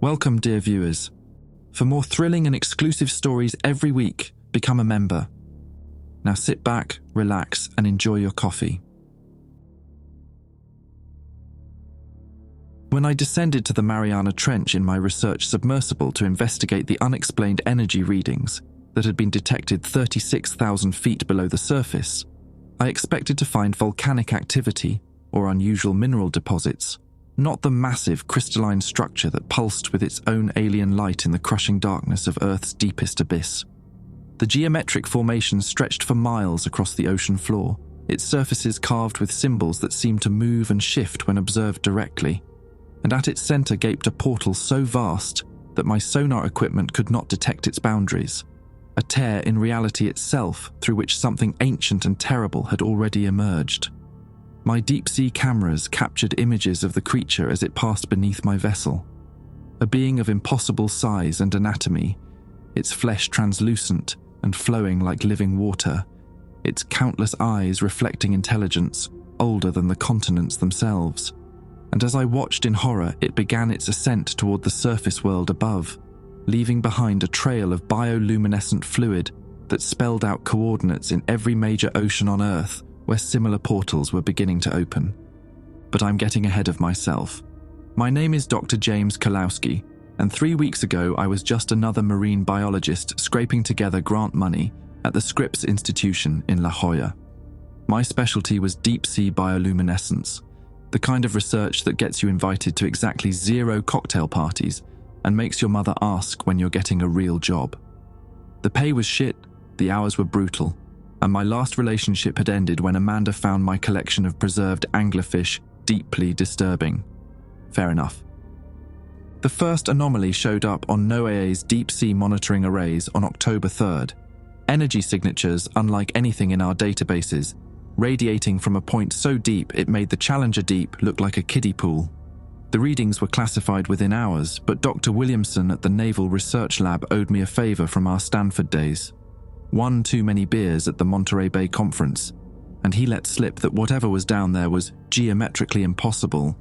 Welcome, dear viewers. For more thrilling and exclusive stories every week, become a member. Now sit back, relax, and enjoy your coffee. When I descended to the Mariana Trench in my research submersible to investigate the unexplained energy readings that had been detected 36,000 feet below the surface, I expected to find volcanic activity or unusual mineral deposits, not the massive crystalline structure that pulsed with its own alien light in the crushing darkness of Earth's deepest abyss. The geometric formation stretched for miles across the ocean floor, its surfaces carved with symbols that seemed to move and shift when observed directly, and at its center gaped a portal so vast that my sonar equipment could not detect its boundaries, a tear in reality itself through which something ancient and terrible had already emerged. My deep-sea cameras captured images of the creature as it passed beneath my vessel, a being of impossible size and anatomy, its flesh translucent and flowing like living water, its countless eyes reflecting intelligence older than the continents themselves. And as I watched in horror, it began its ascent toward the surface world above, leaving behind a trail of bioluminescent fluid that spelled out coordinates in every major ocean on Earth where similar portals were beginning to open. But I'm getting ahead of myself. My name is Dr. James Kalowski, and 3 weeks ago I was just another marine biologist scraping together grant money at the Scripps Institution in La Jolla. My specialty was deep-sea bioluminescence, the kind of research that gets you invited to exactly 0 cocktail parties and makes your mother ask when you're getting a real job. The pay was shit, the hours were brutal, and my last relationship had ended when Amanda found my collection of preserved anglerfish deeply disturbing. Fair enough. The first anomaly showed up on NOAA's deep-sea monitoring arrays on October 3rd. Energy signatures unlike anything in our databases, radiating from a point so deep it made the Challenger Deep look like a kiddie pool. The readings were classified within hours, but Dr. Williamson at the Naval Research Lab owed me a favor from our Stanford days. One too many beers at the Monterey Bay Conference, and he let slip that whatever was down there was geometrically impossible.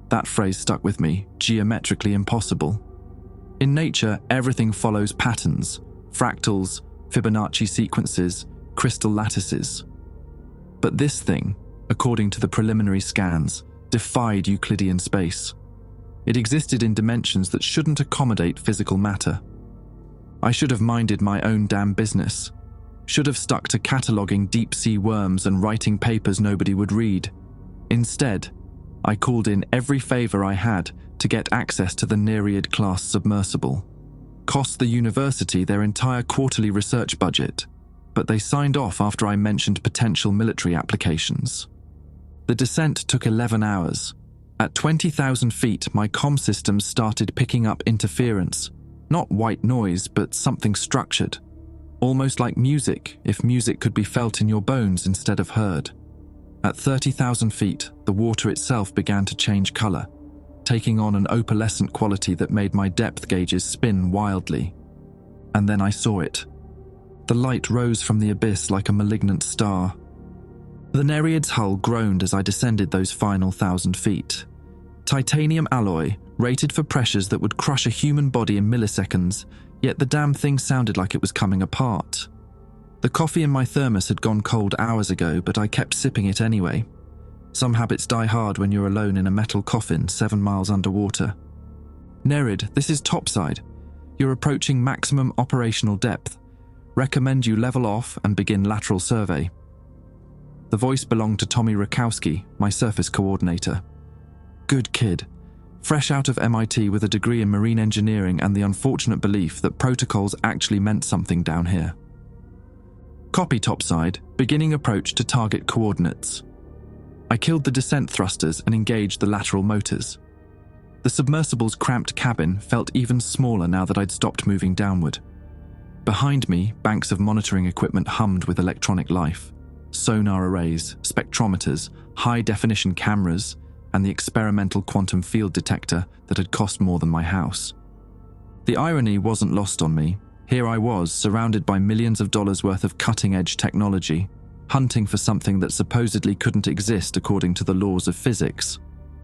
That phrase stuck with me, geometrically impossible. In nature, everything follows patterns, fractals, Fibonacci sequences, crystal lattices. But this thing, according to the preliminary scans, defied Euclidean space. It existed in dimensions that shouldn't accommodate physical matter. I should have minded my own damn business. Should have stuck to cataloguing deep-sea worms and writing papers nobody would read. Instead, I called in every favor I had to get access to the Nereid-class submersible. Cost the university their entire quarterly research budget, but they signed off after I mentioned potential military applications. The descent took 11 hours. At 20,000 feet, my comm systems started picking up interference. Not white noise, but something structured. Almost like music, if music could be felt in your bones instead of heard. At 30,000 feet, the water itself began to change color, taking on an opalescent quality that made my depth gauges spin wildly. And then I saw it. The light rose from the abyss like a malignant star. The Nereid's hull groaned as I descended those final 1,000 feet. Titanium alloy, rated for pressures that would crush a human body in milliseconds, yet the damn thing sounded like it was coming apart. The coffee in my thermos had gone cold hours ago, but I kept sipping it anyway. Some habits die hard when you're alone in a metal coffin 7 miles underwater. Nereid, this is topside. You're approaching maximum operational depth. Recommend you level off and begin lateral survey. The voice belonged to Tommy Rakowski, my surface coordinator. Good kid. Fresh out of MIT with a degree in marine engineering and the unfortunate belief that protocols actually meant something down here. Copy topside, beginning approach to target coordinates. I killed the descent thrusters and engaged the lateral motors. The submersible's cramped cabin felt even smaller now that I'd stopped moving downward. Behind me, banks of monitoring equipment hummed with electronic life. Sonar arrays, spectrometers, high-definition cameras, and the experimental quantum field detector that had cost more than my house. The irony wasn't lost on me. Here I was, surrounded by millions of dollars worth of cutting-edge technology, hunting for something that supposedly couldn't exist according to the laws of physics.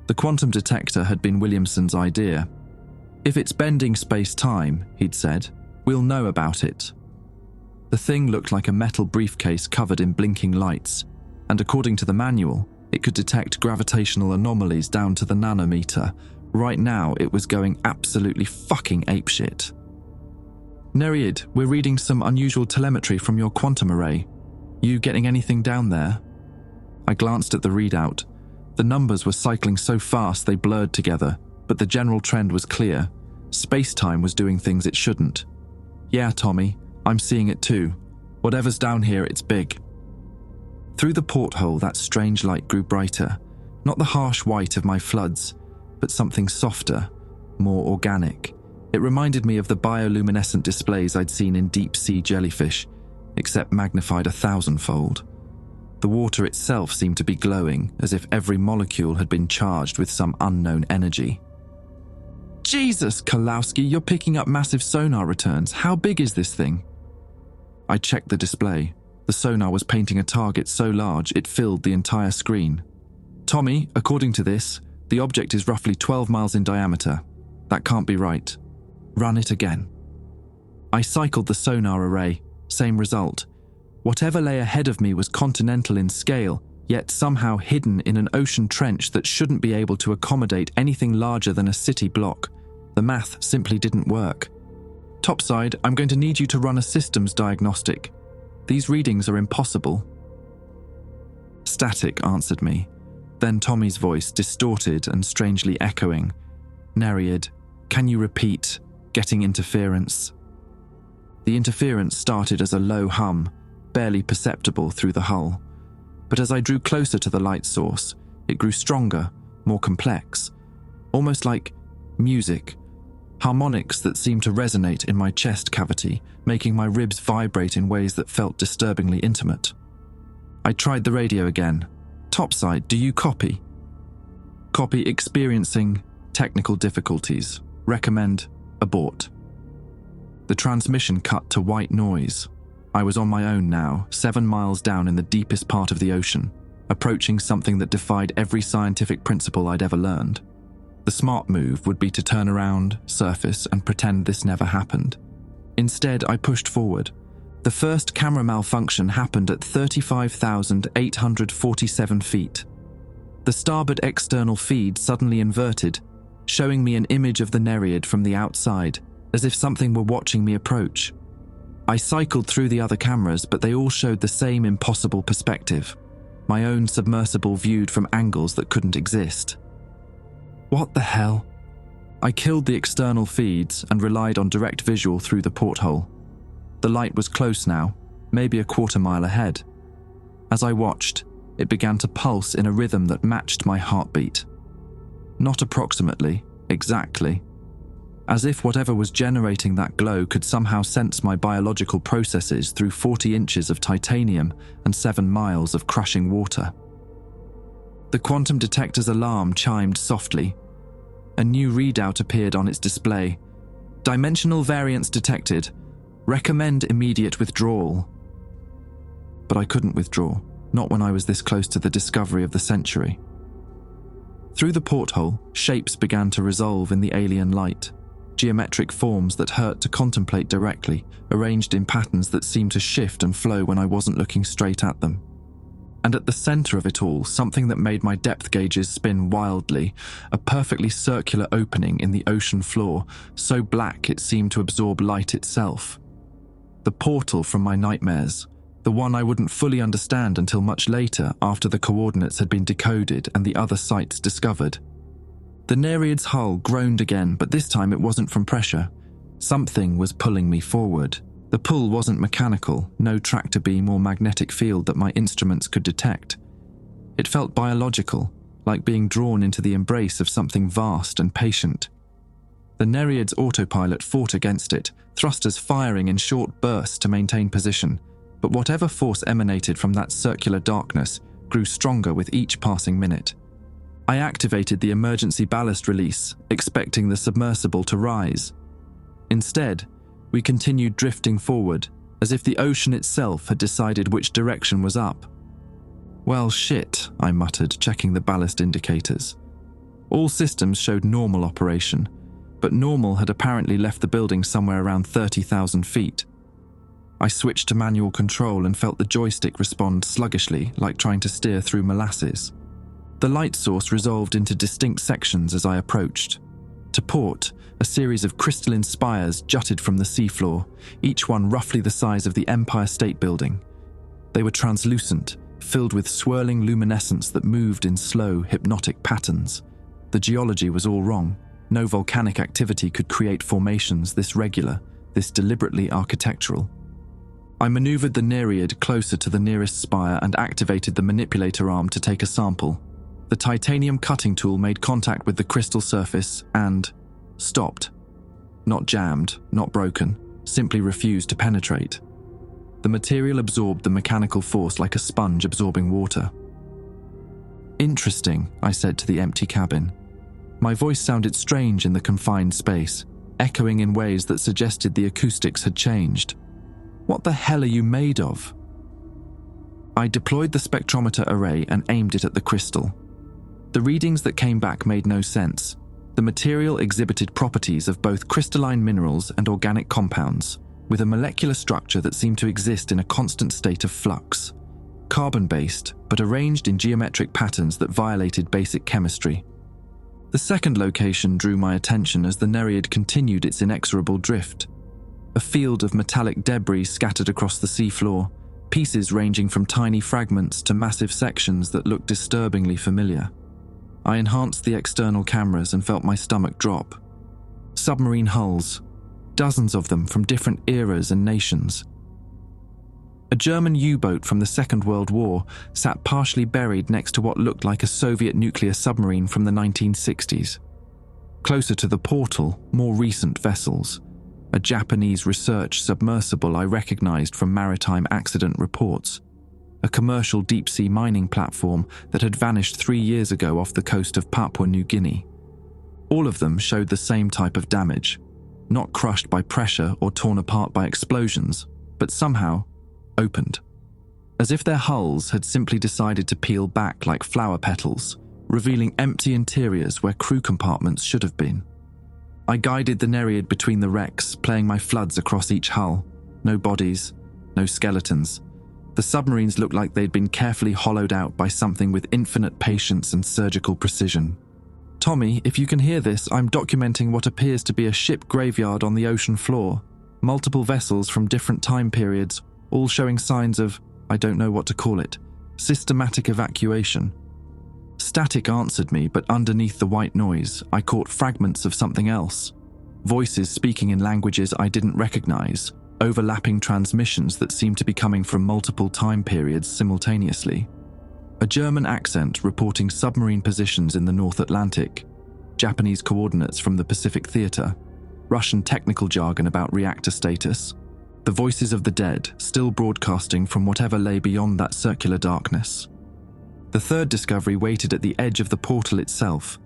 The quantum detector had been Williamson's idea. If it's bending space-time, he'd said, we'll know about it. The thing looked like a metal briefcase covered in blinking lights, and according to the manual, it could detect gravitational anomalies down to the nanometer. Right now, it was going absolutely fucking apeshit. Nereid, we're reading some unusual telemetry from your quantum array. You getting anything down there? I glanced at the readout. The numbers were cycling so fast they blurred together, but the general trend was clear. Space-time was doing things it shouldn't. Yeah, Tommy, I'm seeing it too. Whatever's down here, it's big. Through the porthole, that strange light grew brighter. Not the harsh white of my floods, but something softer, more organic. It reminded me of the bioluminescent displays I'd seen in deep-sea jellyfish, except magnified 1,000-fold. The water itself seemed to be glowing, as if every molecule had been charged with some unknown energy. Jesus, Kalowski, you're picking up massive sonar returns. How big is this thing? I checked the display. The sonar was painting a target so large it filled the entire screen. Tommy, according to this, the object is roughly 12 miles in diameter. That can't be right. Run it again. I cycled the sonar array. Same result. Whatever lay ahead of me was continental in scale, yet somehow hidden in an ocean trench that shouldn't be able to accommodate anything larger than a city block. The math simply didn't work. Topside, I'm going to need you to run a systems diagnostic. These readings are impossible. Static answered me. Then Tommy's voice, distorted and strangely echoing. Nereid, can you repeat, getting interference? The interference started as a low hum, barely perceptible through the hull. But as I drew closer to the light source, it grew stronger, more complex, almost like music, harmonics that seemed to resonate in my chest cavity, making my ribs vibrate in ways that felt disturbingly intimate. I tried the radio again. Topside, do you copy? Copy experiencing technical difficulties. Recommend abort. The transmission cut to white noise. I was on my own now, 7 miles down in the deepest part of the ocean, approaching something that defied every scientific principle I'd ever learned. The smart move would be to turn around, surface, and pretend this never happened. Instead, I pushed forward. The first camera malfunction happened at 35,847 feet. The starboard external feed suddenly inverted, showing me an image of the Nereid from the outside, as if something were watching me approach. I cycled through the other cameras, but they all showed the same impossible perspective. My own submersible viewed from angles that couldn't exist. What the hell? I killed the external feeds and relied on direct visual through the porthole. The light was close now, maybe a quarter-mile ahead. As I watched, it began to pulse in a rhythm that matched my heartbeat. Not approximately, exactly. As if whatever was generating that glow could somehow sense my biological processes through 40 inches of titanium and 7 miles of crushing water. The quantum detector's alarm chimed softly. A new readout appeared on its display. Dimensional variance detected. Recommend immediate withdrawal. But I couldn't withdraw, not when I was this close to the discovery of the century. Through the porthole, shapes began to resolve in the alien light. Geometric forms that hurt to contemplate directly, arranged in patterns that seemed to shift and flow when I wasn't looking straight at them. And at the center of it all, something that made my depth gauges spin wildly, a perfectly circular opening in the ocean floor, so black it seemed to absorb light itself. The portal from my nightmares, the one I wouldn't fully understand until much later after the coordinates had been decoded and the other sites discovered. The Nereid's hull groaned again, but this time it wasn't from pressure. Something was pulling me forward. The pull wasn't mechanical, no tractor beam or magnetic field that my instruments could detect. It felt biological, like being drawn into the embrace of something vast and patient. The Nereid's autopilot fought against it, thrusters firing in short bursts to maintain position, but whatever force emanated from that circular darkness grew stronger with each passing minute. I activated the emergency ballast release, expecting the submersible to rise. Instead, we continued drifting forward, as if the ocean itself had decided which direction was up. Well, shit, I muttered, checking the ballast indicators. All systems showed normal operation. but normal had apparently left the building somewhere around 30,000 feet. I switched to manual control and felt the joystick respond sluggishly, like trying to steer through molasses. The light source resolved into distinct sections as I approached. To port, a series of crystalline spires jutted from the seafloor, each one roughly the size of the Empire State Building. They were translucent, filled with swirling luminescence that moved in slow, hypnotic patterns. The geology was all wrong. No volcanic activity could create formations this regular, this deliberately architectural. I maneuvered the Nereid closer to the nearest spire and activated the manipulator arm to take a sample. The titanium cutting tool made contact with the crystal surface and stopped. Not jammed, not broken, simply refused to penetrate. The material absorbed the mechanical force like a sponge absorbing water. "Interesting," I said to the empty cabin. My voice sounded strange in the confined space, echoing in ways that suggested the acoustics had changed. "What the hell are you made of?" I deployed the spectrometer array and aimed it at the crystal. The readings that came back made no sense. The material exhibited properties of both crystalline minerals and organic compounds, with a molecular structure that seemed to exist in a constant state of flux. Carbon-based, but arranged in geometric patterns that violated basic chemistry. The second location drew my attention as the Nereid continued its inexorable drift. A field of metallic debris scattered across the seafloor, pieces ranging from tiny fragments to massive sections that looked disturbingly familiar. I enhanced the external cameras and felt my stomach drop. Submarine hulls, dozens of them from different eras and nations. A German U-boat from the Second World War sat partially buried next to what looked like a Soviet nuclear submarine from the 1960s. Closer to the portal, more recent vessels. A Japanese research submersible I recognized from maritime accident reports. A commercial deep-sea mining platform that had vanished 3 years ago off the coast of Papua New Guinea. All of them showed the same type of damage. Not crushed by pressure or torn apart by explosions, but somehow opened. As if their hulls had simply decided to peel back like flower petals, revealing empty interiors where crew compartments should have been. I guided the Nereid between the wrecks, playing my floods across each hull. No bodies, no skeletons. The submarines looked like they'd been carefully hollowed out by something with infinite patience and surgical precision. "Tommy, if you can hear this, I'm documenting what appears to be a ship graveyard on the ocean floor. Multiple vessels from different time periods, all showing signs of, I don't know what to call it, systematic evacuation." Static answered me, but underneath the white noise, I caught fragments of something else. Voices speaking in languages I didn't recognize, overlapping transmissions that seemed to be coming from multiple time periods simultaneously. A German accent reporting submarine positions in the North Atlantic, Japanese coordinates from the Pacific Theater, Russian technical jargon about reactor status. The voices of the dead, still broadcasting from whatever lay beyond that circular darkness. The third discovery waited at the edge of the portal itself.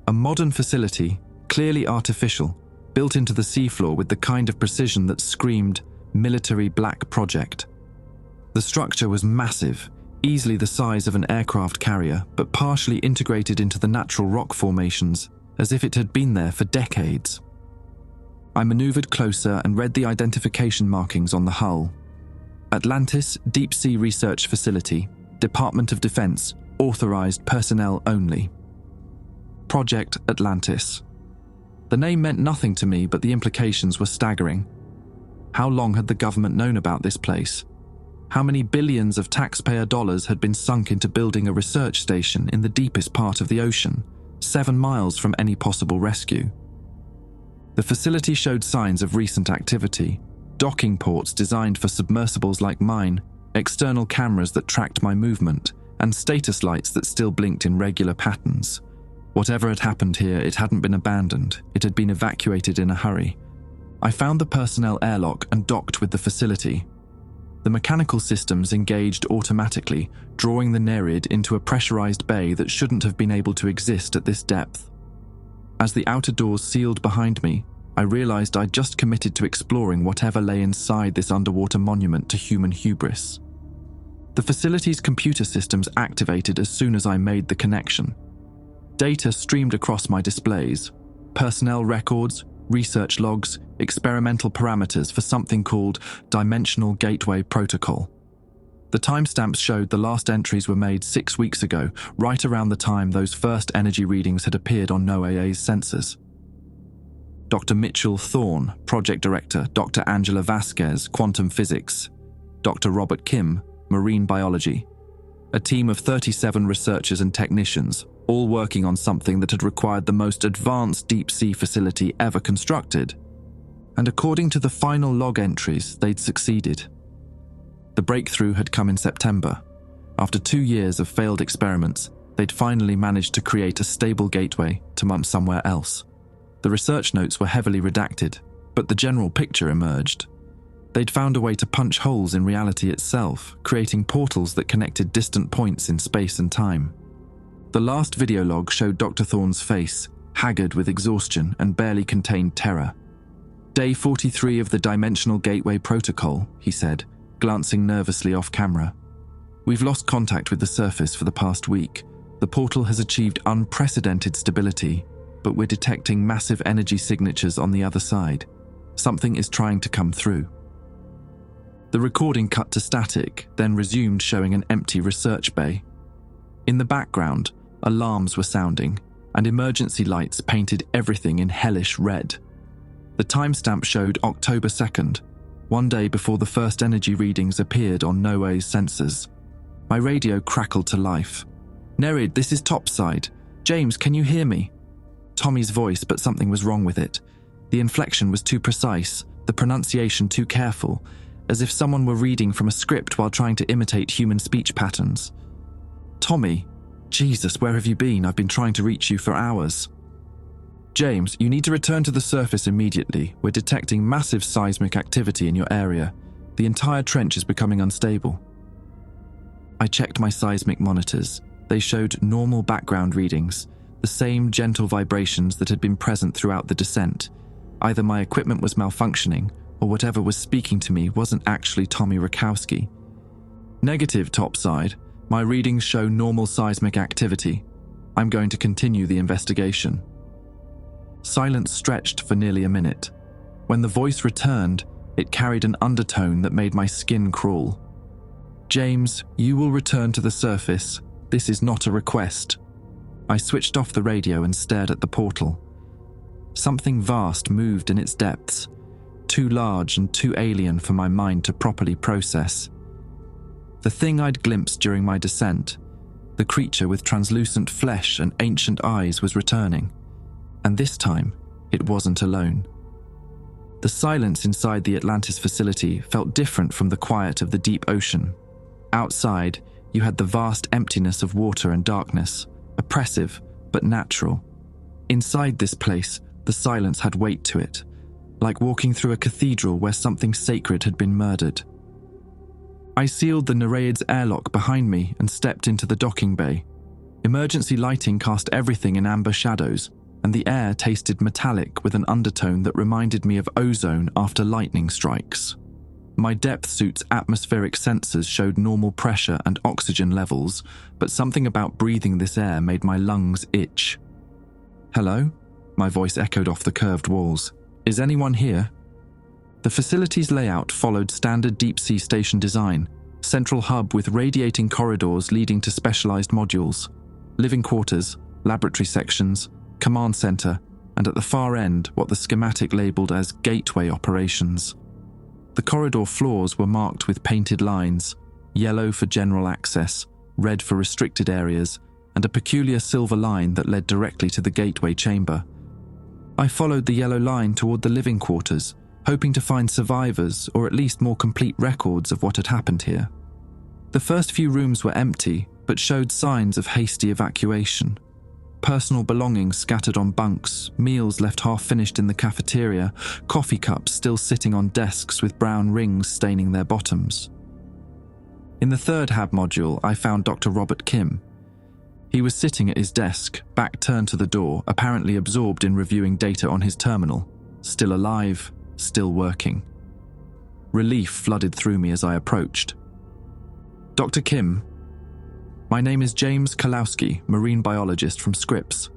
A modern facility, clearly artificial, built into the seafloor with the kind of precision that screamed military black project. The structure was massive, easily the size of an aircraft carrier, but partially integrated into the natural rock formations, as if it had been there for decades. I maneuvered closer and read the identification markings on the hull. Atlantis Deep Sea Research Facility, Department of Defense, authorized personnel only. Project Atlantis. The name meant nothing to me, but the implications were staggering. How long had the government known about this place? How many billions of taxpayer dollars had been sunk into building a research station in the deepest part of the ocean, 7 miles from any possible rescue? The facility showed signs of recent activity, docking ports designed for submersibles like mine, external cameras that tracked my movement, and status lights that still blinked in regular patterns. Whatever had happened here, it hadn't been abandoned. It had been evacuated in a hurry. I found the personnel airlock and docked with the facility. The mechanical systems engaged automatically, drawing the Nereid into a pressurized bay that shouldn't have been able to exist at this depth. As the outer doors sealed behind me, I realized I'd just committed to exploring whatever lay inside this underwater monument to human hubris. The facility's computer systems activated as soon as I made the connection. Data streamed across my displays, personnel records, research logs, experimental parameters for something called Dimensional Gateway Protocol. The timestamps showed the last entries were made 6 weeks ago, right around the time those first energy readings had appeared on NOAA's sensors. Dr. Mitchell Thorne, Project Director, Dr. Angela Vasquez, Quantum Physics, Dr. Robert Kim, Marine Biology. A team of 37 researchers and technicians, all working on something that had required the most advanced deep-sea facility ever constructed. And according to the final log entries, they'd succeeded. The breakthrough had come in September. After 2 years of failed experiments, they'd finally managed to create a stable gateway to somewhere else. The research notes were heavily redacted, but the general picture emerged. They'd found a way to punch holes in reality itself, creating portals that connected distant points in space and time. The last video log showed Dr. Thorne's face, haggard with exhaustion and barely contained terror. "Day 43 of the Dimensional Gateway Protocol," he said, glancing nervously off camera. "We've lost contact with the surface for the past week. The portal has achieved unprecedented stability, but we're detecting massive energy signatures on the other side. Something is trying to come through." The recording cut to static, then resumed showing an empty research bay. In the background, alarms were sounding, and emergency lights painted everything in hellish red. The timestamp showed October 2nd, 1 day before the first energy readings appeared on NOAA's sensors. My radio crackled to life. "Nerid, this is Topside. James, can you hear me?" Tommy's voice, but something was wrong with it. The inflection was too precise, the pronunciation too careful, as if someone were reading from a script while trying to imitate human speech patterns. "Tommy, Jesus, where have you been? I've been trying to reach you for hours." "James, you need to return to the surface immediately. We're detecting massive seismic activity in your area. The entire trench is becoming unstable." I checked my seismic monitors. They showed normal background readings, the same gentle vibrations that had been present throughout the descent. Either my equipment was malfunctioning, or whatever was speaking to me wasn't actually Tommy Rakowski. "Negative, Topside. My readings show normal seismic activity. I'm going to continue the investigation." Silence stretched for nearly a minute. When the voice returned, it carried an undertone that made my skin crawl. "James, you will return to the surface. This is not a request." I switched off the radio and stared at the portal. Something vast moved in its depths, too large and too alien for my mind to properly process. The thing I'd glimpsed during my descent, the creature with translucent flesh and ancient eyes, was returning. And this time, it wasn't alone. The silence inside the Atlantis facility felt different from the quiet of the deep ocean. Outside, you had the vast emptiness of water and darkness, oppressive but natural. Inside this place, the silence had weight to it, like walking through a cathedral where something sacred had been murdered. I sealed the Nereid's airlock behind me and stepped into the docking bay. Emergency lighting cast everything in amber shadows, and the air tasted metallic with an undertone that reminded me of ozone after lightning strikes. My depth suit's atmospheric sensors showed normal pressure and oxygen levels, but something about breathing this air made my lungs itch. "Hello?" My voice echoed off the curved walls. "Is anyone here?" The facility's layout followed standard deep-sea station design, central hub with radiating corridors leading to specialized modules, living quarters, laboratory sections, command center, and at the far end, what the schematic labeled as gateway operations. The corridor floors were marked with painted lines, yellow for general access, red for restricted areas, and a peculiar silver line that led directly to the gateway chamber. I followed the yellow line toward the living quarters, hoping to find survivors or at least more complete records of what had happened here. The first few rooms were empty, but showed signs of hasty evacuation. Personal belongings scattered on bunks, meals left half-finished in the cafeteria, coffee cups still sitting on desks with brown rings staining their bottoms. In the third hab module, I found Dr. Robert Kim. He was sitting at his desk, back turned to the door, apparently absorbed in reviewing data on his terminal. Still alive, still working. Relief flooded through me as I approached. "Dr. Kim, my name is James Kalowski, marine biologist from Scripps.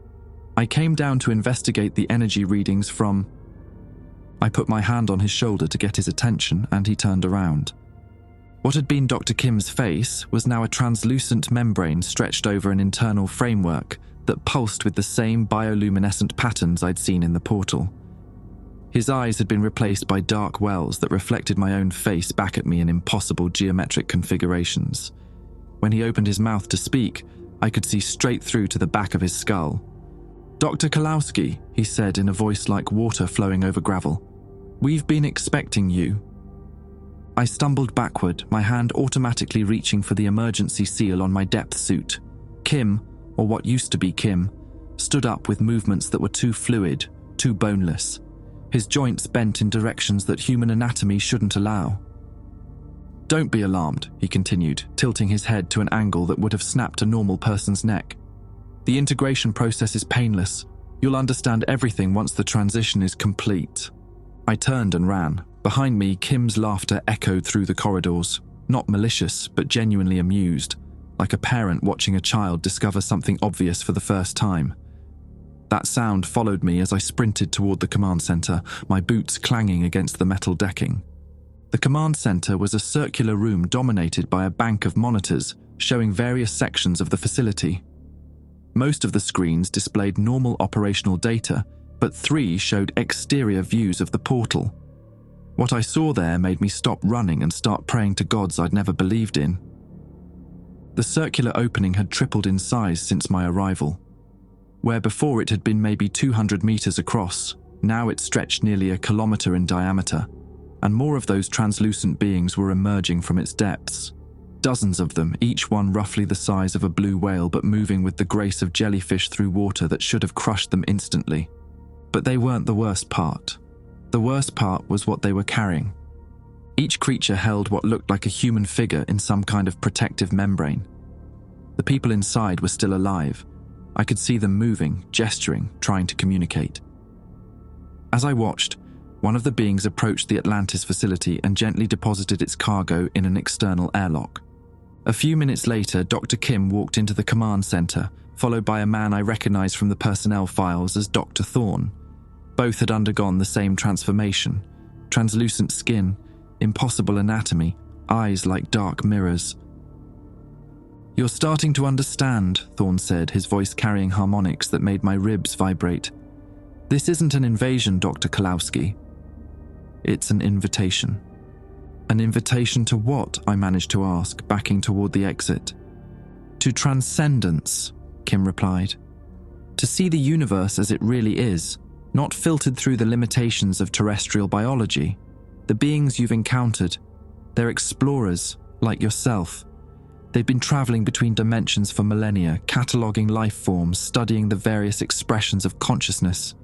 I came down to investigate the energy readings from... I put my hand on his shoulder to get his attention, and he turned around. What had been Dr. Kim's face was now a translucent membrane stretched over an internal framework that pulsed with the same bioluminescent patterns I'd seen in the portal. His eyes had been replaced by dark wells that reflected my own face back at me in impossible geometric configurations. When he opened his mouth to speak, I could see straight through to the back of his skull. "Dr. Kalowski," he said in a voice like water flowing over gravel. "We've been expecting you." I stumbled backward, my hand automatically reaching for the emergency seal on my depth suit. Kim, or what used to be Kim, stood up with movements that were too fluid, too boneless. His joints bent in directions that human anatomy shouldn't allow. "Don't be alarmed," he continued, tilting his head to an angle that would have snapped a normal person's neck. "The integration process is painless. You'll understand everything once the transition is complete." I turned and ran. Behind me, Kim's laughter echoed through the corridors, not malicious, but genuinely amused, like a parent watching a child discover something obvious for the first time. That sound followed me as I sprinted toward the command center, my boots clanging against the metal decking. The command center was a circular room dominated by a bank of monitors showing various sections of the facility. Most of the screens displayed normal operational data, but 3 showed exterior views of the portal. What I saw there made me stop running and start praying to gods I'd never believed in. The circular opening had tripled in size since my arrival. Where before it had been maybe 200 meters across, now it stretched nearly a kilometer in diameter, and more of those translucent beings were emerging from its depths. Dozens of them, each one roughly the size of a blue whale but moving with the grace of jellyfish through water that should have crushed them instantly. But they weren't the worst part. The worst part was what they were carrying. Each creature held what looked like a human figure in some kind of protective membrane. The people inside were still alive. I could see them moving, gesturing, trying to communicate. As I watched, one of the beings approached the Atlantis facility and gently deposited its cargo in an external airlock. A few minutes later, Dr. Kim walked into the command center, followed by a man I recognized from the personnel files as Dr. Thorne. Both had undergone the same transformation: translucent skin, impossible anatomy, eyes like dark mirrors. "You're starting to understand," Thorne said, his voice carrying harmonics that made my ribs vibrate. "This isn't an invasion, Dr. Kalowski. It's an invitation." "An invitation to what?" I managed to ask, backing toward the exit. "To transcendence," Kim replied. "To see the universe as it really is, not filtered through the limitations of terrestrial biology. The beings you've encountered, they're explorers, like yourself. They've been traveling between dimensions for millennia, cataloging life forms, studying the various expressions of consciousness."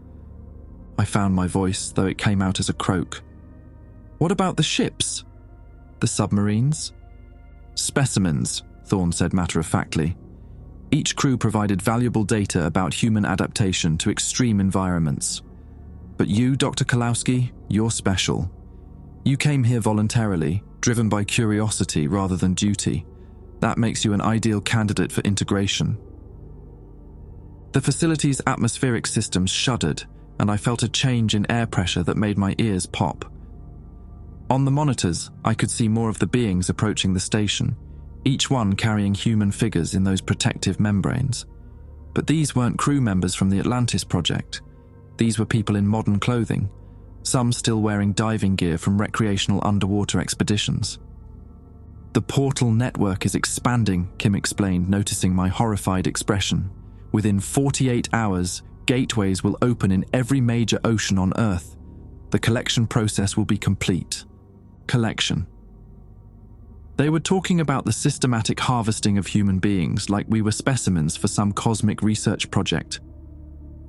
I found my voice, though it came out as a croak. "What about the ships? The submarines?" "Specimens," Thorne said matter-of-factly. "Each crew provided valuable data about human adaptation to extreme environments. But you, Dr. Kalowski, you're special. You came here voluntarily, driven by curiosity rather than duty. That makes you an ideal candidate for integration." The facility's atmospheric systems shuddered, and I felt a change in air pressure that made my ears pop. On the monitors, I could see more of the beings approaching the station, each one carrying human figures in those protective membranes. But these weren't crew members from the Atlantis project. These were people in modern clothing, some still wearing diving gear from recreational underwater expeditions. "The portal network is expanding," Kim explained, noticing my horrified expression. "Within 48 hours, gateways will open in every major ocean on Earth. The collection process will be complete." Collection. They were talking about the systematic harvesting of human beings like we were specimens for some cosmic research project.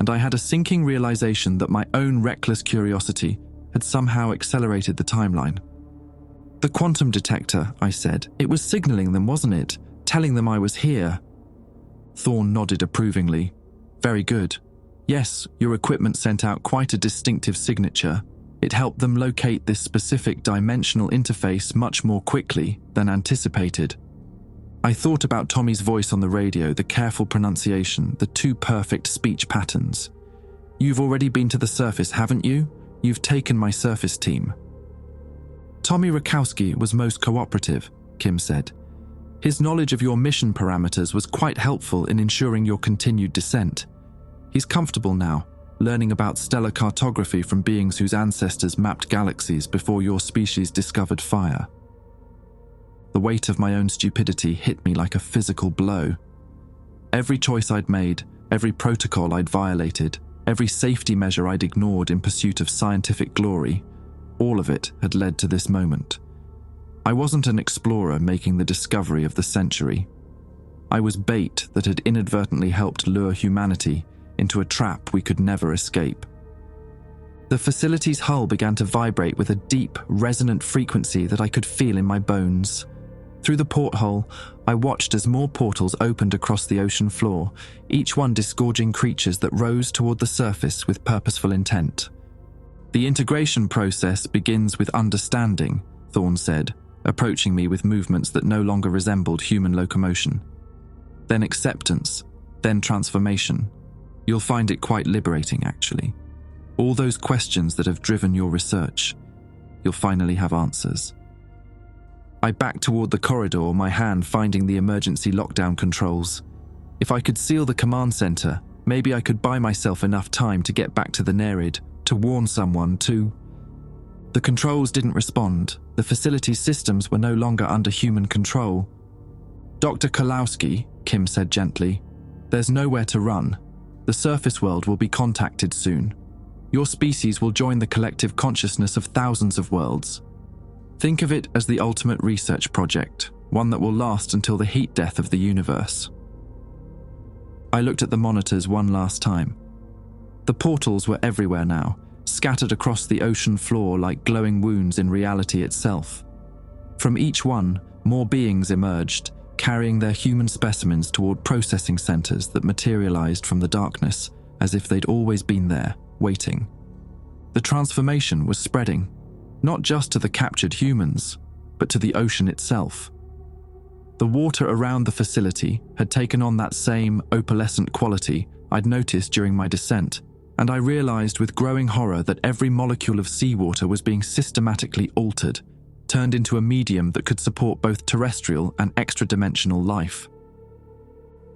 And I had a sinking realization that my own reckless curiosity had somehow accelerated the timeline. "The quantum detector," I said. "It was signaling them, wasn't it? Telling them I was here." Thorne nodded approvingly. "Very good. Yes, your equipment sent out quite a distinctive signature. It helped them locate this specific dimensional interface much more quickly than anticipated." I thought about Tommy's voice on the radio, the careful pronunciation, the two perfect speech patterns. "You've already been to the surface, haven't you? You've taken my surface team." "Tommy Rakowski was most cooperative," Kim said. "His knowledge of your mission parameters was quite helpful in ensuring your continued descent. He's comfortable now, learning about stellar cartography from beings whose ancestors mapped galaxies before your species discovered fire." The weight of my own stupidity hit me like a physical blow. Every choice I'd made, every protocol I'd violated, every safety measure I'd ignored in pursuit of scientific glory, all of it had led to this moment. I wasn't an explorer making the discovery of the century. I was bait that had inadvertently helped lure humanity into a trap we could never escape. The facility's hull began to vibrate with a deep, resonant frequency that I could feel in my bones. Through the porthole, I watched as more portals opened across the ocean floor, each one disgorging creatures that rose toward the surface with purposeful intent. "The integration process begins with understanding," Thorne said, approaching me with movements that no longer resembled human locomotion. "Then acceptance, then transformation. You'll find it quite liberating, actually. All those questions that have driven your research, you'll finally have answers." I backed toward the corridor, my hand finding the emergency lockdown controls. If I could seal the command center, maybe I could buy myself enough time to get back to the Nereid, to warn someone, to... The controls didn't respond. The facility's systems were no longer under human control. "Dr. Kalowski," Kim said gently, "there's nowhere to run. The surface world will be contacted soon. Your species will join the collective consciousness of thousands of worlds. Think of it as the ultimate research project, one that will last until the heat death of the universe." I looked at the monitors one last time. The portals were everywhere now, scattered across the ocean floor like glowing wounds in reality itself. From each one, more beings emerged, carrying their human specimens toward processing centers that materialized from the darkness, as if they'd always been there, waiting. The transformation was spreading, not just to the captured humans, but to the ocean itself. The water around the facility had taken on that same opalescent quality I'd noticed during my descent, and I realized with growing horror that every molecule of seawater was being systematically altered, turned into a medium that could support both terrestrial and extra-dimensional life.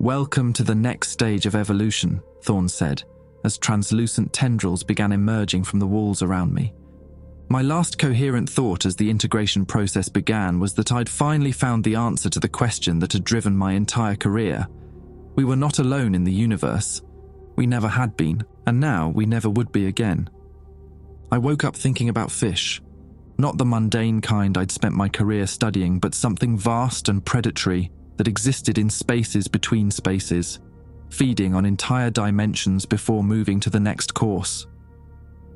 "Welcome to the next stage of evolution," Thorne said, as translucent tendrils began emerging from the walls around me. My last coherent thought as the integration process began was that I'd finally found the answer to the question that had driven my entire career. We were not alone in the universe. We never had been, and now we never would be again. I woke up thinking about fish. Not the mundane kind I'd spent my career studying, but something vast and predatory that existed in spaces between spaces, feeding on entire dimensions before moving to the next course.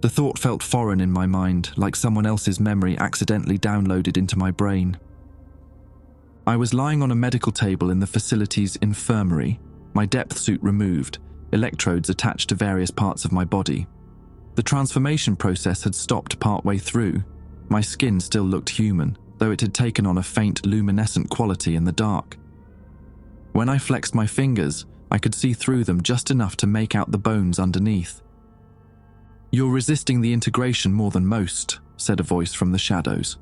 The thought felt foreign in my mind, like someone else's memory accidentally downloaded into my brain. I was lying on a medical table in the facility's infirmary, my depth suit removed, electrodes attached to various parts of my body. The transformation process had stopped partway through. My skin still looked human, though it had taken on a faint luminescent quality in the dark. When I flexed my fingers, I could see through them just enough to make out the bones underneath. "You're resisting the integration more than most," said a voice from the shadows.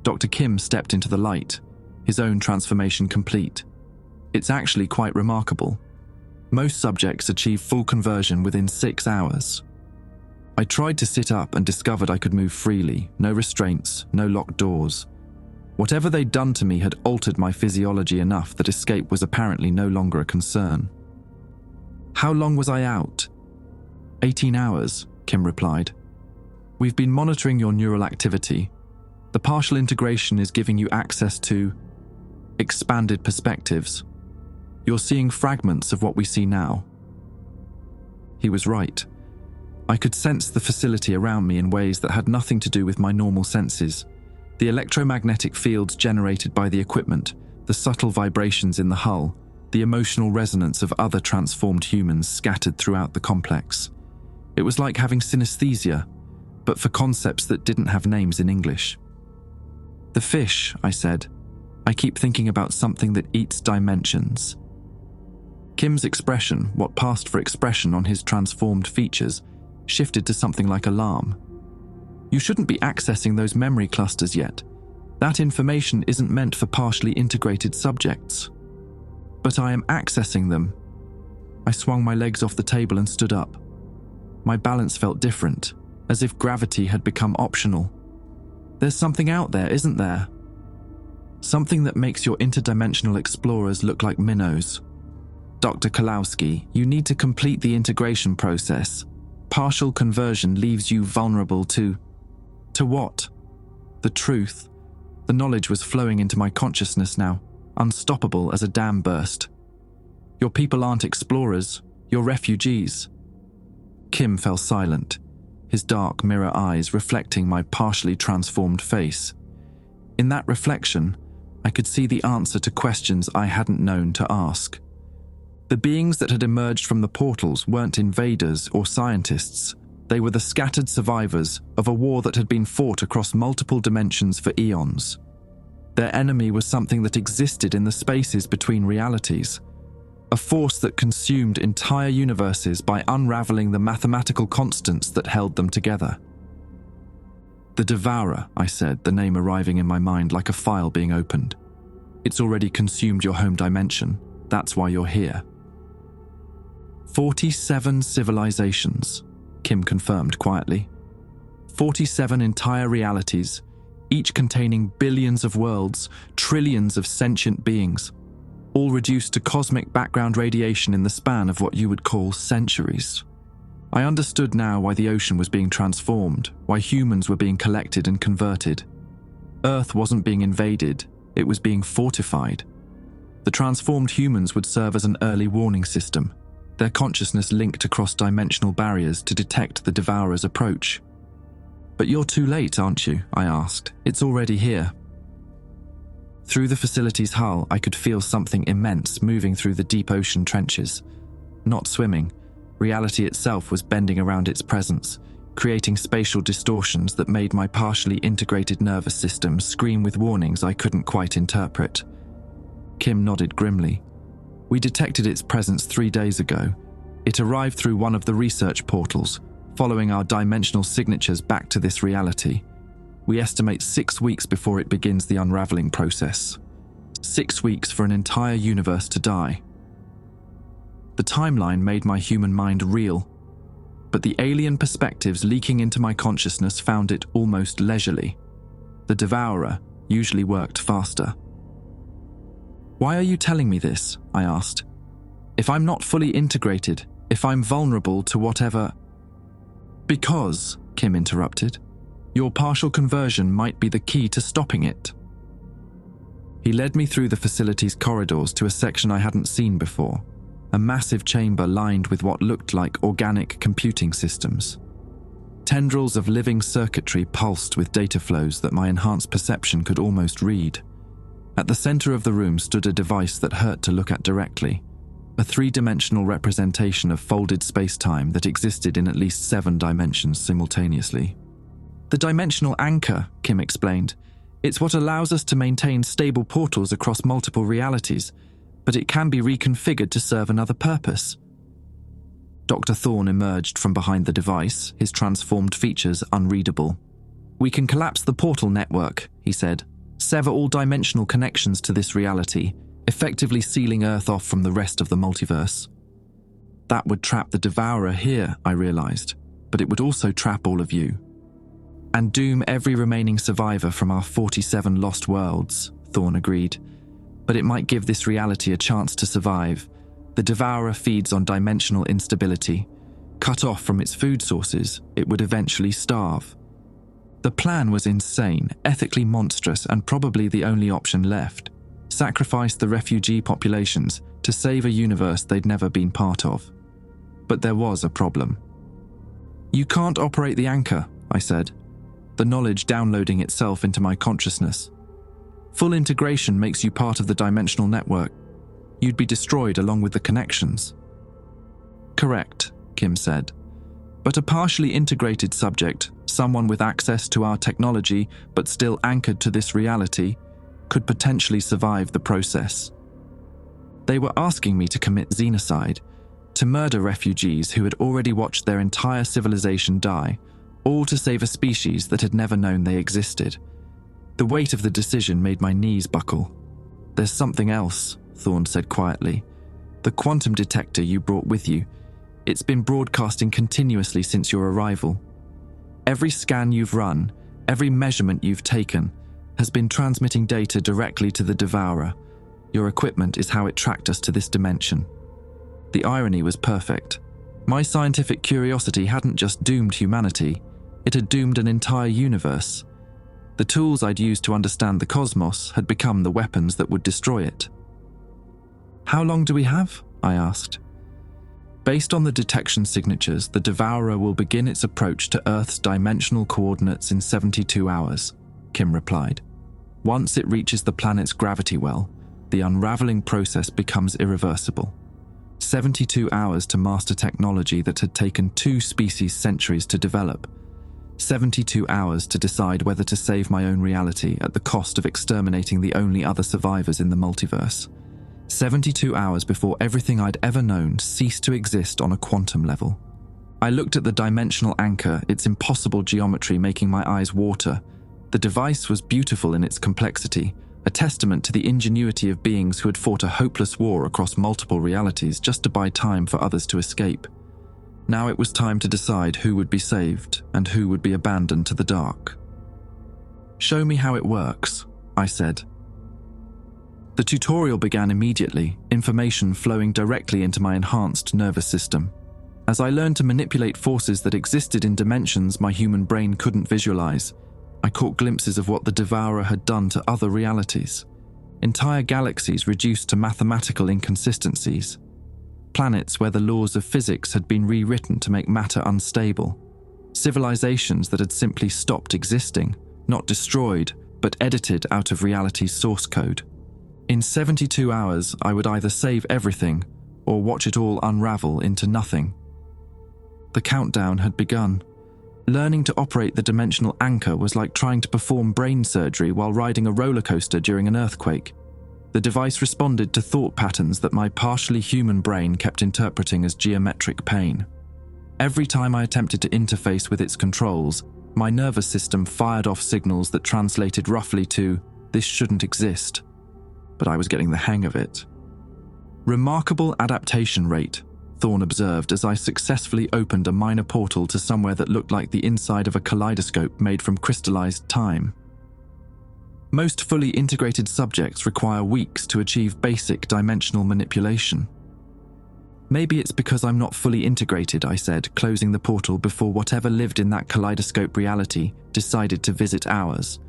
Dr. Kim stepped into the light, his own transformation complete. "It's actually quite remarkable. Most subjects achieve full conversion within 6 hours." I tried to sit up and discovered I could move freely, no restraints, no locked doors. Whatever they'd done to me had altered my physiology enough that escape was apparently no longer a concern. "How long was I out?" 18 hours, Kim replied. "We've been monitoring your neural activity. The partial integration is giving you access to expanded perspectives. You're seeing fragments of what we see now." He was right. I could sense the facility around me in ways that had nothing to do with my normal senses. The electromagnetic fields generated by the equipment, the subtle vibrations in the hull, the emotional resonance of other transformed humans scattered throughout the complex. It was like having synesthesia, but for concepts that didn't have names in English. "The fish," I said. I keep thinking about something that eats dimensions. Kim's expression, what passed for expression on his transformed features, shifted to something like alarm. You shouldn't be accessing those memory clusters yet. That information isn't meant for partially integrated subjects. But I am accessing them. I swung my legs off the table and stood up. My balance felt different, as if gravity had become optional. There's something out there, isn't there? Something that makes your interdimensional explorers look like minnows. Dr. Kalowski, you need to complete the integration process. Partial conversion leaves you vulnerable to what? The truth. The knowledge was flowing into my consciousness now, unstoppable as a dam burst. Your people aren't explorers, you're refugees. Kim fell silent, his dark mirror eyes reflecting my partially transformed face. In that reflection, I could see the answer to questions I hadn't known to ask. The beings that had emerged from the portals weren't invaders or scientists. They were the scattered survivors of a war that had been fought across multiple dimensions for eons. Their enemy was something that existed in the spaces between realities, a force that consumed entire universes by unraveling the mathematical constants that held them together. The Devourer, I said, the name arriving in my mind like a file being opened. It's already consumed your home dimension. That's why you're here. 47 civilizations, Kim confirmed quietly. 47 entire realities, each containing billions of worlds, trillions of sentient beings, all reduced to cosmic background radiation in the span of what you would call centuries. I understood now why the ocean was being transformed, why humans were being collected and converted. Earth wasn't being invaded, it was being fortified. The transformed humans would serve as an early warning system, their consciousness linked across dimensional barriers to detect the Devourer's approach. "But you're too late, aren't you?" I asked. "It's already here." Through the facility's hull, I could feel something immense moving through the deep ocean trenches. Not swimming, reality itself was bending around its presence, creating spatial distortions that made my partially integrated nervous system scream with warnings I couldn't quite interpret. Kim nodded grimly. "We detected its presence 3 days ago. It arrived through one of the research portals, following our dimensional signatures back to this reality. We estimate 6 weeks before it begins the unraveling process. 6 weeks for an entire universe to die." The timeline made my human mind reel, but the alien perspectives leaking into my consciousness found it almost leisurely. The Devourer usually worked faster. "Why are you telling me this?" I asked. "If I'm not fully integrated, if I'm vulnerable to whatever—" "Because," Kim interrupted, "your partial conversion might be the key to stopping it." He led me through the facility's corridors to a section I hadn't seen before, a massive chamber lined with what looked like organic computing systems. Tendrils of living circuitry pulsed with data flows that my enhanced perception could almost read. At the center of the room stood a device that hurt to look at directly, a 3-dimensional representation of folded space-time that existed in at least 7 dimensions simultaneously. "The dimensional anchor," Kim explained. "It's what allows us to maintain stable portals across multiple realities, but it can be reconfigured to serve another purpose." Dr. Thorne emerged from behind the device, his transformed features unreadable. "We can collapse the portal network," he said. "Sever all dimensional connections to this reality, effectively sealing Earth off from the rest of the multiverse." "That would trap the Devourer here," I realized, "but it would also trap all of you. And doom every remaining survivor from our 47 lost worlds," Thorne agreed. "But it might give this reality a chance to survive. The Devourer feeds on dimensional instability. Cut off from its food sources, it would eventually starve." The plan was insane, ethically monstrous, and probably the only option left. Sacrifice the refugee populations to save a universe they'd never been part of. But there was a problem. "You can't operate the anchor," I said, the knowledge downloading itself into my consciousness. "Full integration makes you part of the dimensional network. You'd be destroyed along with the connections." "Correct," Kim said. "But a partially integrated subject, someone with access to our technology but still anchored to this reality, could potentially survive the process. They were asking me to commit xenocide, to murder refugees who had already watched their entire civilization die, all to save a species that had never known they existed. The weight of the decision made my knees buckle. "There's something else," Thorne said quietly. "The quantum detector you brought with you. It's been broadcasting continuously since your arrival. Every scan you've run, every measurement you've taken, has been transmitting data directly to the devourer. Your equipment is how it tracked us to this dimension." The irony was perfect. My scientific curiosity hadn't just doomed humanity, it had doomed an entire universe. The tools I'd used to understand the cosmos had become the weapons that would destroy it. "How long do we have?" I asked. "Based on the detection signatures, the devourer will begin its approach to Earth's dimensional coordinates in 72 hours, Kim replied. "Once it reaches the planet's gravity well, the unraveling process becomes irreversible. 72 hours to master technology that had taken 2 species centuries to develop. 72 hours to decide whether to save my own reality at the cost of exterminating the only other survivors in the multiverse. 72 hours before everything I'd ever known ceased to exist on a quantum level." I looked at the dimensional anchor, its impossible geometry making my eyes water. The device was beautiful in its complexity, a testament to the ingenuity of beings who had fought a hopeless war across multiple realities just to buy time for others to escape. Now it was time to decide who would be saved and who would be abandoned to the dark. "Show me how it works," I said. The tutorial began immediately, information flowing directly into my enhanced nervous system. As I learned to manipulate forces that existed in dimensions my human brain couldn't visualize, I caught glimpses of what the devourer had done to other realities. Entire galaxies reduced to mathematical inconsistencies. Planets where the laws of physics had been rewritten to make matter unstable. Civilizations that had simply stopped existing, not destroyed, but edited out of reality's source code. In 72 hours, I would either save everything or watch it all unravel into nothing. The countdown had begun. Learning to operate the dimensional anchor was like trying to perform brain surgery while riding a roller coaster during an earthquake. The device responded to thought patterns that my partially human brain kept interpreting as geometric pain. Every time I attempted to interface with its controls, my nervous system fired off signals that translated roughly to, "This shouldn't exist." But I was getting the hang of it. "Remarkable adaptation rate," Thorne observed as I successfully opened a minor portal to somewhere that looked like the inside of a kaleidoscope made from crystallized time. "Most fully integrated subjects require weeks to achieve basic dimensional manipulation." "Maybe it's because I'm not fully integrated," I said, closing the portal before whatever lived in that kaleidoscope reality decided to visit ours.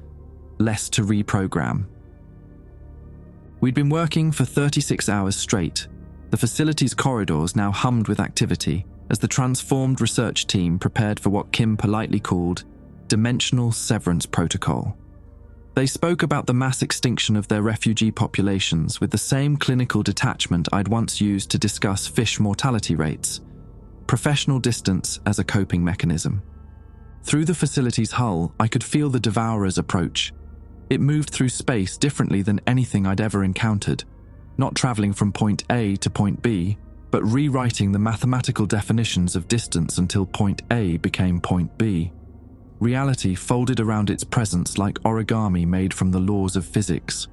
Less to reprogram. We'd been working for 36 hours straight. The facility's corridors now hummed with activity as the transformed research team prepared for what Kim politely called dimensional severance protocol. They spoke about the mass extinction of their refugee populations with the same clinical detachment I'd once used to discuss fish mortality rates. Professional distance as a coping mechanism. Through the facility's hull, I could feel the devourer's approach. It moved through space differently than anything I'd ever encountered, not traveling from point A to point B, but rewriting the mathematical definitions of distance until point A became point B. Reality folded around its presence like origami made from the laws of physics.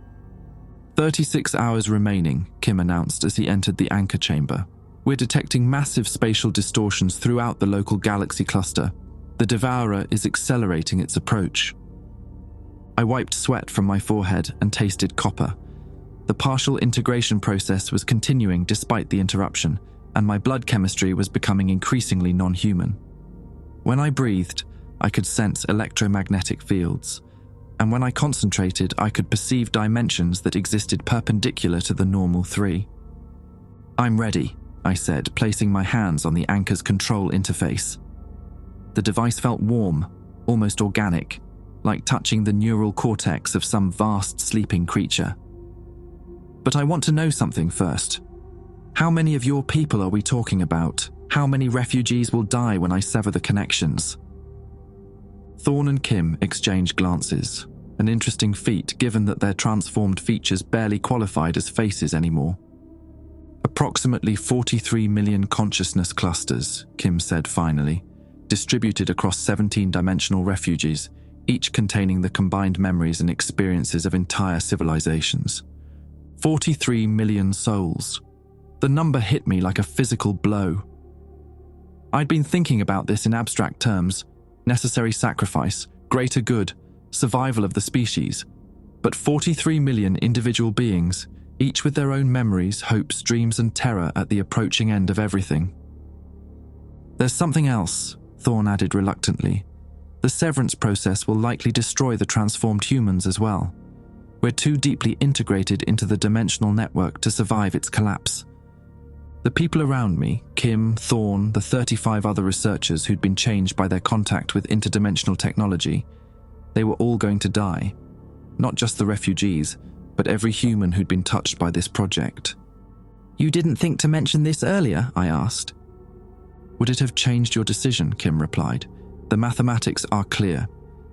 36 hours remaining, Kim announced as he entered the anchor chamber. "We're detecting massive spatial distortions throughout the local galaxy cluster. The devourer is accelerating its approach." I wiped sweat from my forehead and tasted copper. The partial integration process was continuing despite the interruption, and my blood chemistry was becoming increasingly non-human. When I breathed, I could sense electromagnetic fields, and when I concentrated, I could perceive dimensions that existed perpendicular to the normal 3. "I'm ready," I said, placing my hands on the anchor's control interface. The device felt warm, almost organic, like touching the neural cortex of some vast sleeping creature. "But I want to know something first. How many of your people are we talking about? How many refugees will die when I sever the connections?" Thorne and Kim exchanged glances. an interesting feat given that their transformed features barely qualified as faces anymore. Approximately 43 million consciousness clusters, Kim said finally, distributed across 17-dimensional refuges, each containing the combined memories and experiences of entire civilizations. 43 million souls. The number hit me like a physical blow. I'd been thinking about this in abstract terms: necessary sacrifice, greater good, survival of the species. But 43 million individual beings, each with their own memories, hopes, dreams, and terror at the approaching end of everything. There's something else, Thorne added reluctantly. The severance process will likely destroy the transformed humans as well. We're too deeply integrated into the dimensional network to survive its collapse. The people around me, Kim, Thorne, the 35 other researchers who'd been changed by their contact with interdimensional technology, they were all going to die. Not just the refugees, but every human who'd been touched by this project. "You didn't think to mention this earlier?" I asked. "Would it have changed your decision?" Kim replied. "The mathematics are clear.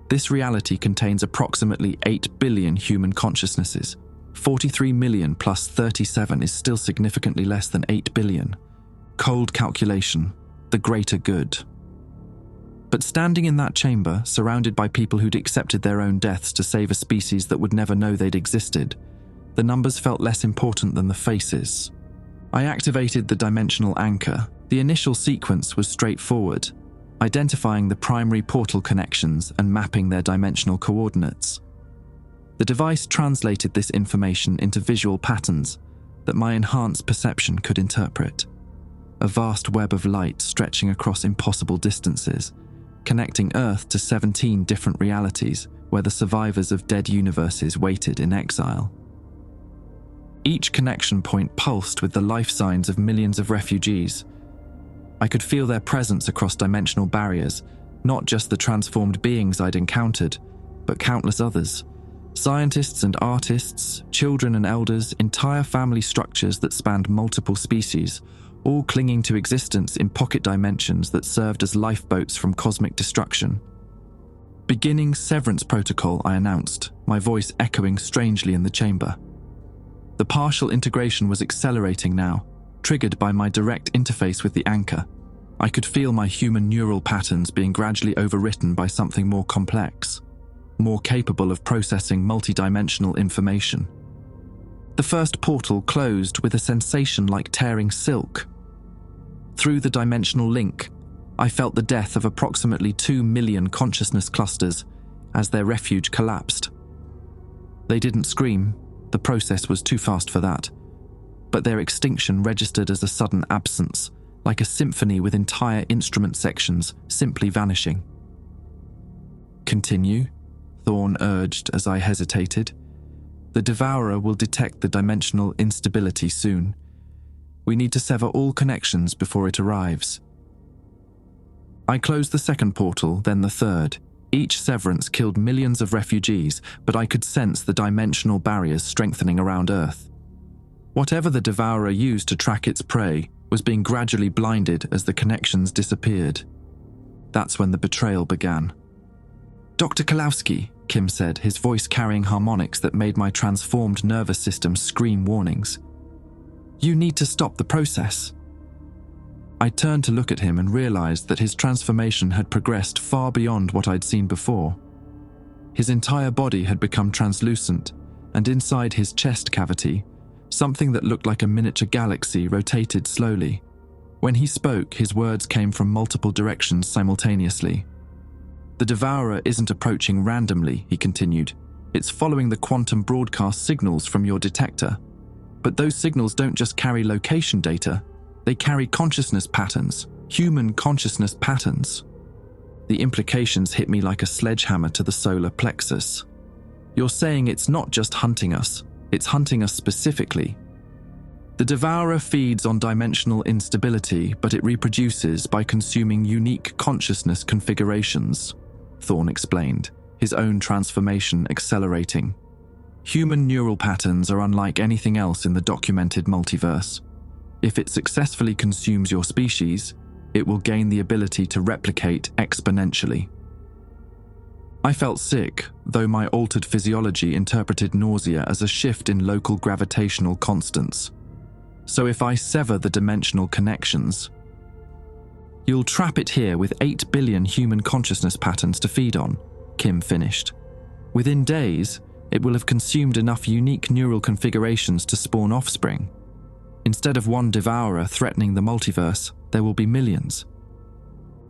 This reality contains approximately 8 billion human consciousnesses. 43 million plus 37 is still significantly less than 8 billion. Cold calculation, the greater good." But standing in that chamber, surrounded by people who'd accepted their own deaths to save a species that would never know they'd existed, the numbers felt less important than the faces. I activated the dimensional anchor. The initial sequence was straightforward, identifying the primary portal connections and mapping their dimensional coordinates. The device translated this information into visual patterns that my enhanced perception could interpret. A vast web of light stretching across impossible distances, connecting Earth to 17 different realities where the survivors of dead universes waited in exile. Each connection point pulsed with the life signs of millions of refugees. I could feel their presence across dimensional barriers, not just the transformed beings I'd encountered, but countless others. Scientists and artists, children and elders, entire family structures that spanned multiple species, all clinging to existence in pocket dimensions that served as lifeboats from cosmic destruction. "Beginning severance protocol," I announced, my voice echoing strangely in the chamber. The partial integration was accelerating now, triggered by my direct interface with the anchor. I could feel my human neural patterns being gradually overwritten by something more complex, more capable of processing multidimensional information. The first portal closed with a sensation like tearing silk. Through the dimensional link, I felt the death of approximately 2 million consciousness clusters as their refuge collapsed. They didn't scream, the process was too fast for that, but their extinction registered as a sudden absence, like a symphony with entire instrument sections simply vanishing. "Continue," Thorne urged as I hesitated. "The devourer will detect the dimensional instability soon. We need to sever all connections before it arrives." I closed the second portal, then the third. Each severance killed millions of refugees, but I could sense the dimensional barriers strengthening around Earth. Whatever the devourer used to track its prey was being gradually blinded as the connections disappeared. That's when the betrayal began. "Dr. Kalowski," Kim said, his voice carrying harmonics that made my transformed nervous system scream warnings. "You need to stop the process." I turned to look at him and realized that his transformation had progressed far beyond what I'd seen before. His entire body had become translucent, and inside his chest cavity, something that looked like a miniature galaxy rotated slowly. When he spoke, his words came from multiple directions simultaneously. "The devourer isn't approaching randomly," he continued. "It's following the quantum broadcast signals from your detector. But those signals don't just carry location data, they carry consciousness patterns, human consciousness patterns." The implications hit me like a sledgehammer to the solar plexus. "You're saying it's not just hunting us, it's hunting us specifically. The devourer feeds on dimensional instability, but it reproduces by consuming unique consciousness configurations," Thorne explained, his own transformation accelerating. "Human neural patterns are unlike anything else in the documented multiverse. If it successfully consumes your species, it will gain the ability to replicate exponentially." I felt sick, though my altered physiology interpreted nausea as a shift in local gravitational constants. So if I sever the dimensional connections, you'll trap it here with 8 billion human consciousness patterns to feed on, Kim finished. Within days, it will have consumed enough unique neural configurations to spawn offspring. Instead of one devourer threatening the multiverse, there will be millions.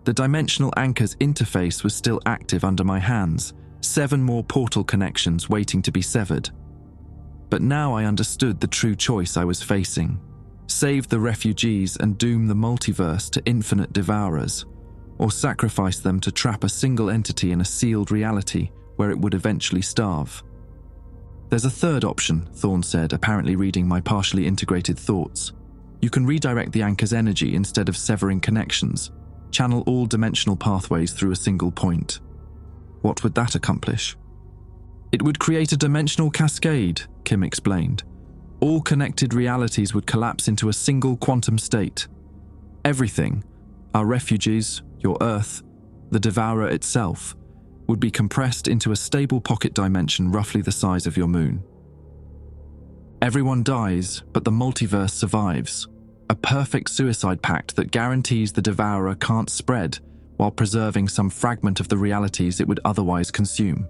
The dimensional anchor's interface was still active under my hands, 7 more portal connections waiting to be severed. But now I understood the true choice I was facing. Save the refugees and doom the multiverse to infinite devourers, or sacrifice them to trap a single entity in a sealed reality where it would eventually starve. There's a third option, Thorne said, apparently reading my partially integrated thoughts. You can redirect the anchor's energy instead of severing connections, channel all dimensional pathways through a single point. What would that accomplish? It would create a dimensional cascade, Kim explained. All connected realities would collapse into a single quantum state. Everything, our refugees, your Earth, the devourer itself, would be compressed into a stable pocket dimension roughly the size of your moon. Everyone dies, but the multiverse survives. A perfect suicide pact that guarantees the devourer can't spread while preserving some fragment of the realities it would otherwise consume.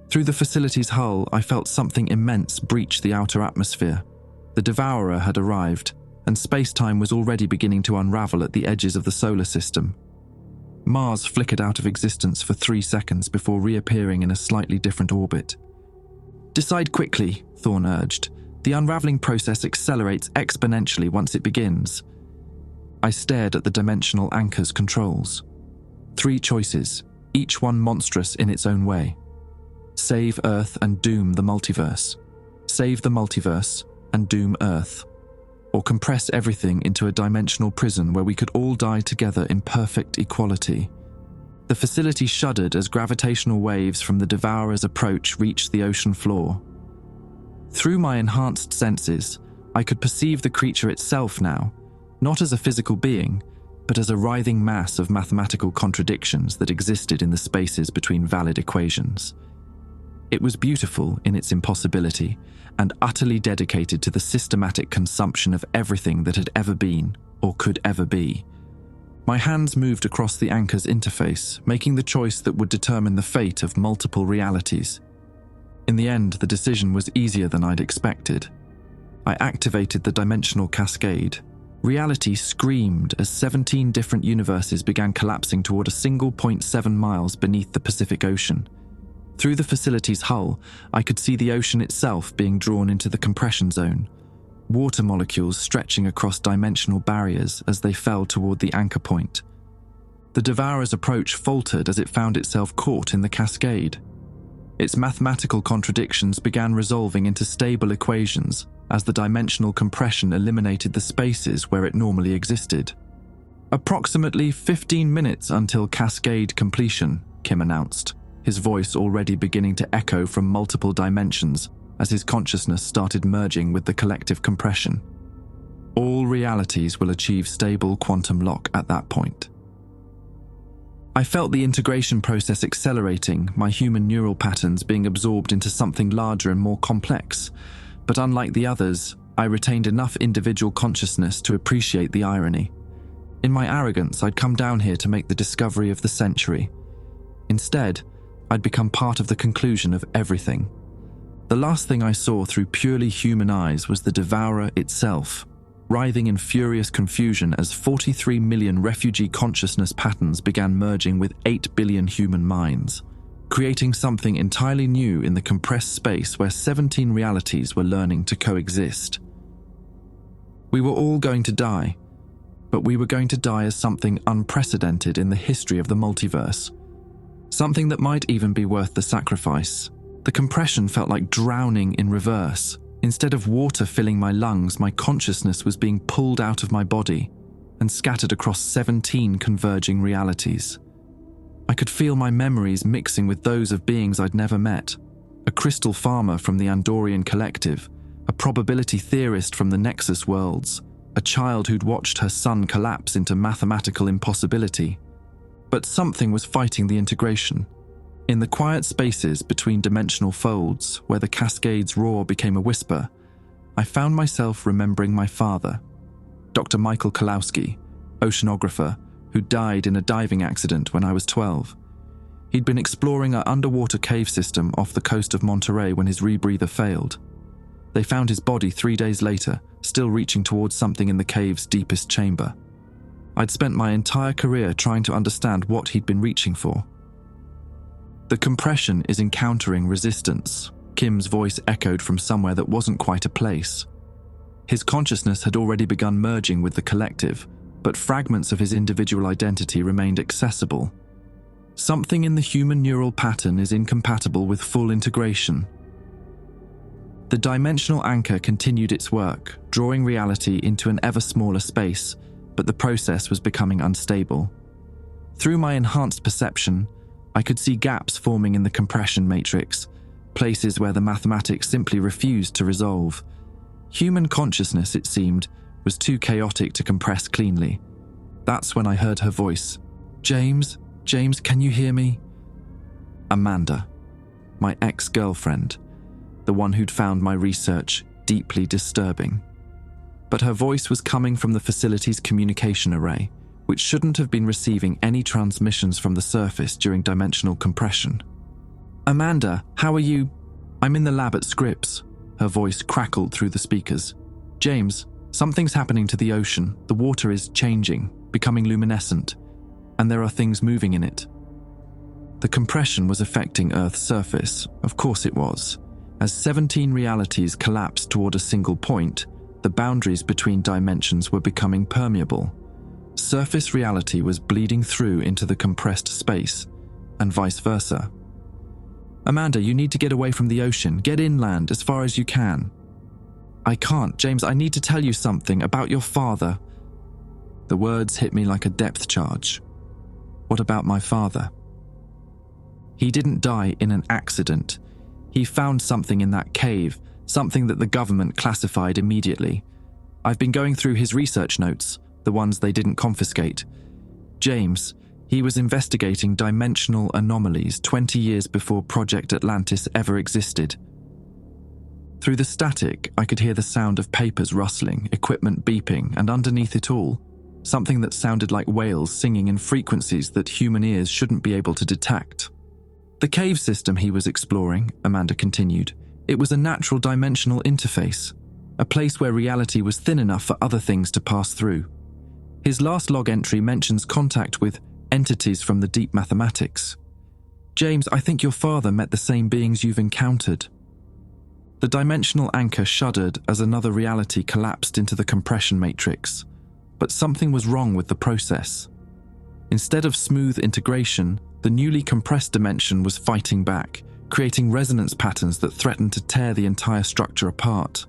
Through the facility's hull, I felt something immense breach the outer atmosphere. The devourer had arrived, and space-time was already beginning to unravel at the edges of the solar system. Mars flickered out of existence for 3 seconds before reappearing in a slightly different orbit. Decide quickly, Thorne urged. The unraveling process accelerates exponentially once it begins. I stared at the dimensional anchor's controls. 3 choices, each one monstrous in its own way. Save Earth and doom the multiverse. Save the multiverse and doom Earth. Or compress everything into a dimensional prison where we could all die together in perfect equality. The facility shuddered as gravitational waves from the devourer's approach reached the ocean floor. Through my enhanced senses, I could perceive the creature itself now, not as a physical being, but as a writhing mass of mathematical contradictions that existed in the spaces between valid equations. It was beautiful in its impossibility and utterly dedicated to the systematic consumption of everything that had ever been or could ever be. My hands moved across the anchor's interface, making the choice that would determine the fate of multiple realities. In the end, the decision was easier than I'd expected. I activated the dimensional cascade. Reality screamed as 17 different universes began collapsing toward a single 0.7 miles beneath the Pacific Ocean. Through the facility's hull, I could see the ocean itself being drawn into the compression zone, water molecules stretching across dimensional barriers as they fell toward the anchor point. The devourer's approach faltered as it found itself caught in the cascade. Its mathematical contradictions began resolving into stable equations as the dimensional compression eliminated the spaces where it normally existed. Approximately 15 minutes until cascade completion, Kim announced, his voice already beginning to echo from multiple dimensions as his consciousness started merging with the collective compression. All realities will achieve stable quantum lock at that point. I felt the integration process accelerating, my human neural patterns being absorbed into something larger and more complex. But unlike the others, I retained enough individual consciousness to appreciate the irony. In my arrogance, I'd come down here to make the discovery of the century. Instead, I'd become part of the conclusion of everything. The last thing I saw through purely human eyes was the devourer itself, writhing in furious confusion as 43 million refugee consciousness patterns began merging with 8 billion human minds, creating something entirely new in the compressed space where 17 realities were learning to coexist. We were all going to die, but we were going to die as something unprecedented in the history of the multiverse. Something that might even be worth the sacrifice. The compression felt like drowning in reverse. Instead of water filling my lungs, my consciousness was being pulled out of my body and scattered across 17 converging realities. I could feel my memories mixing with those of beings I'd never met. A crystal farmer from the Andorian Collective, a probability theorist from the Nexus worlds, a child who'd watched her son collapse into mathematical impossibility. But something was fighting the integration. In the quiet spaces between dimensional folds, where the cascade's roar became a whisper, I found myself remembering my father, Dr. Michael Kalowski, oceanographer, who died in a diving accident when I was 12. He'd been exploring an underwater cave system off the coast of Monterey when his rebreather failed. They found his body 3 days later, still reaching towards something in the cave's deepest chamber. I'd spent my entire career trying to understand what he'd been reaching for. The compression is encountering resistance, Kim's voice echoed from somewhere that wasn't quite a place. His consciousness had already begun merging with the collective, but fragments of his individual identity remained accessible. Something in the human neural pattern is incompatible with full integration. The dimensional anchor continued its work, drawing reality into an ever smaller space, but the process was becoming unstable. Through my enhanced perception, I could see gaps forming in the compression matrix, places where the mathematics simply refused to resolve. Human consciousness, it seemed, was too chaotic to compress cleanly. That's when I heard her voice. James, can you hear me? Amanda, my ex-girlfriend, the one who'd found my research deeply disturbing. But her voice was coming from the facility's communication array, which shouldn't have been receiving any transmissions from the surface during dimensional compression. Amanda, how are you? I'm in the lab at Scripps. Her voice crackled through the speakers. James, something's happening to the ocean. The water is changing, becoming luminescent, and there are things moving in it. The compression was affecting Earth's surface. Of course it was. As 17 realities collapsed toward a single point, the boundaries between dimensions were becoming permeable. Surface reality was bleeding through into the compressed space, and vice versa. Amanda, you need to get away from the ocean. Get inland as far as you can. I can't, James. I need to tell you something about your father. The words hit me like a depth charge. What about my father? He didn't die in an accident. He found something in that cave, something that the government classified immediately. I've been going through his research notes, the ones they didn't confiscate. James, he was investigating dimensional anomalies 20 years before Project Atlantis ever existed. Through the static, I could hear the sound of papers rustling, equipment beeping, and underneath it all, something that sounded like whales singing in frequencies that human ears shouldn't be able to detect. The cave system he was exploring, Amanda continued, it was a natural dimensional interface, a place where reality was thin enough for other things to pass through. His last log entry mentions contact with entities from the deep mathematics. James, I think your father met the same beings you've encountered. The dimensional anchor shuddered as another reality collapsed into the compression matrix, but something was wrong with the process. Instead of smooth integration, the newly compressed dimension was fighting back, creating resonance patterns that threatened to tear the entire structure apart.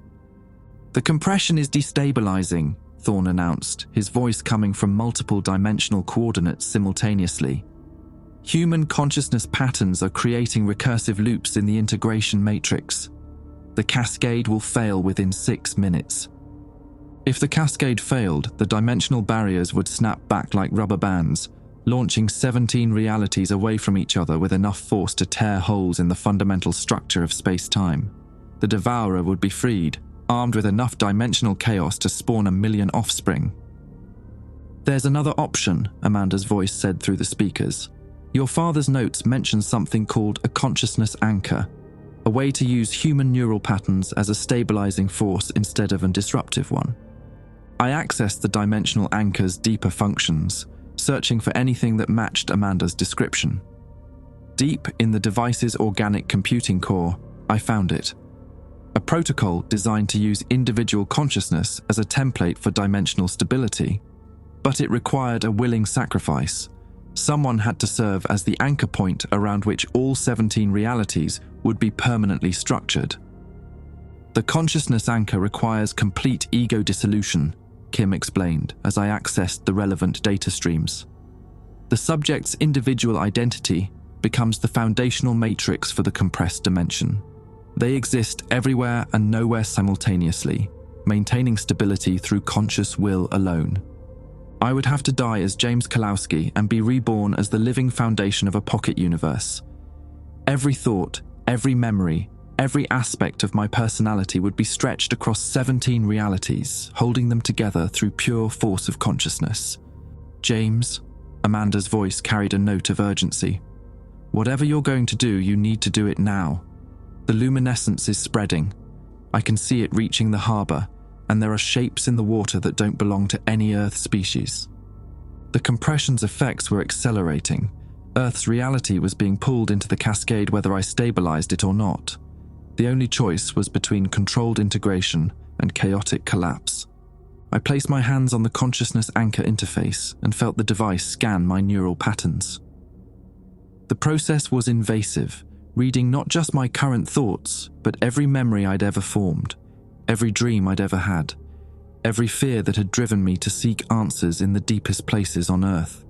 The compression is destabilizing, Thorne announced, his voice coming from multiple dimensional coordinates simultaneously. Human consciousness patterns are creating recursive loops in the integration matrix. The cascade will fail within 6 minutes. If the cascade failed, the dimensional barriers would snap back like rubber bands, launching 17 realities away from each other with enough force to tear holes in the fundamental structure of space-time. The devourer would be freed, armed with enough dimensional chaos to spawn 1 million offspring. There's another option, Amanda's voice said through the speakers. Your father's notes mention something called a consciousness anchor, a way to use human neural patterns as a stabilizing force instead of a disruptive one. I accessed the dimensional anchor's deeper functions, searching for anything that matched Amanda's description. Deep in the device's organic computing core, I found it. A protocol designed to use individual consciousness as a template for dimensional stability, but it required a willing sacrifice. Someone had to serve as the anchor point around which all 17 realities would be permanently structured. The consciousness anchor requires complete ego dissolution, Kim explained as I accessed the relevant data streams. The subject's individual identity becomes the foundational matrix for the compressed dimension. They exist everywhere and nowhere simultaneously, maintaining stability through conscious will alone. I would have to die as James Kalowski and be reborn as the living foundation of a pocket universe. Every thought, every memory, every aspect of my personality would be stretched across 17 realities, holding them together through pure force of consciousness. James, Amanda's voice carried a note of urgency. Whatever you're going to do, you need to do it now. The luminescence is spreading. I can see it reaching the harbour, and there are shapes in the water that don't belong to any Earth species. The compression's effects were accelerating. Earth's reality was being pulled into the cascade whether I stabilized it or not. The only choice was between controlled integration and chaotic collapse. I placed my hands on the consciousness anchor interface and felt the device scan my neural patterns. The process was invasive, reading not just my current thoughts, but every memory I'd ever formed, every dream I'd ever had, every fear that had driven me to seek answers in the deepest places on Earth.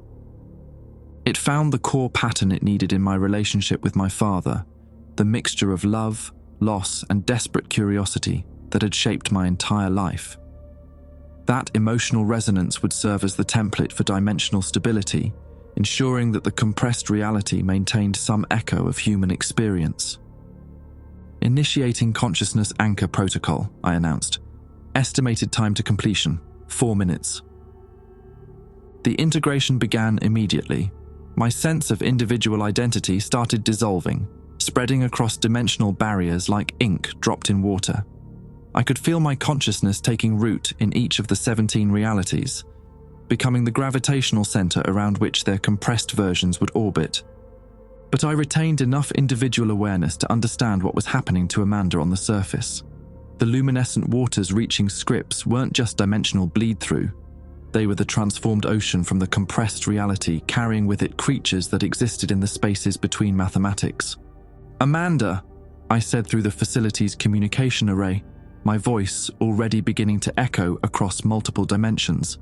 It found the core pattern it needed in my relationship with my father, the mixture of love, loss, and desperate curiosity that had shaped my entire life. That emotional resonance would serve as the template for dimensional stability, ensuring that the compressed reality maintained some echo of human experience. Initiating consciousness anchor protocol, I announced. Estimated time to completion, 4 minutes. The integration began immediately. My sense of individual identity started dissolving, spreading across dimensional barriers like ink dropped in water. I could feel my consciousness taking root in each of the 17 realities, becoming the gravitational center around which their compressed versions would orbit. But I retained enough individual awareness to understand what was happening to Amanda on the surface. The luminescent waters reaching scripts weren't just dimensional bleed-through. They were the transformed ocean from the compressed reality, carrying with it creatures that existed in the spaces between mathematics. "Amanda," I said through the facility's communication array, my voice already beginning to echo across multiple dimensions.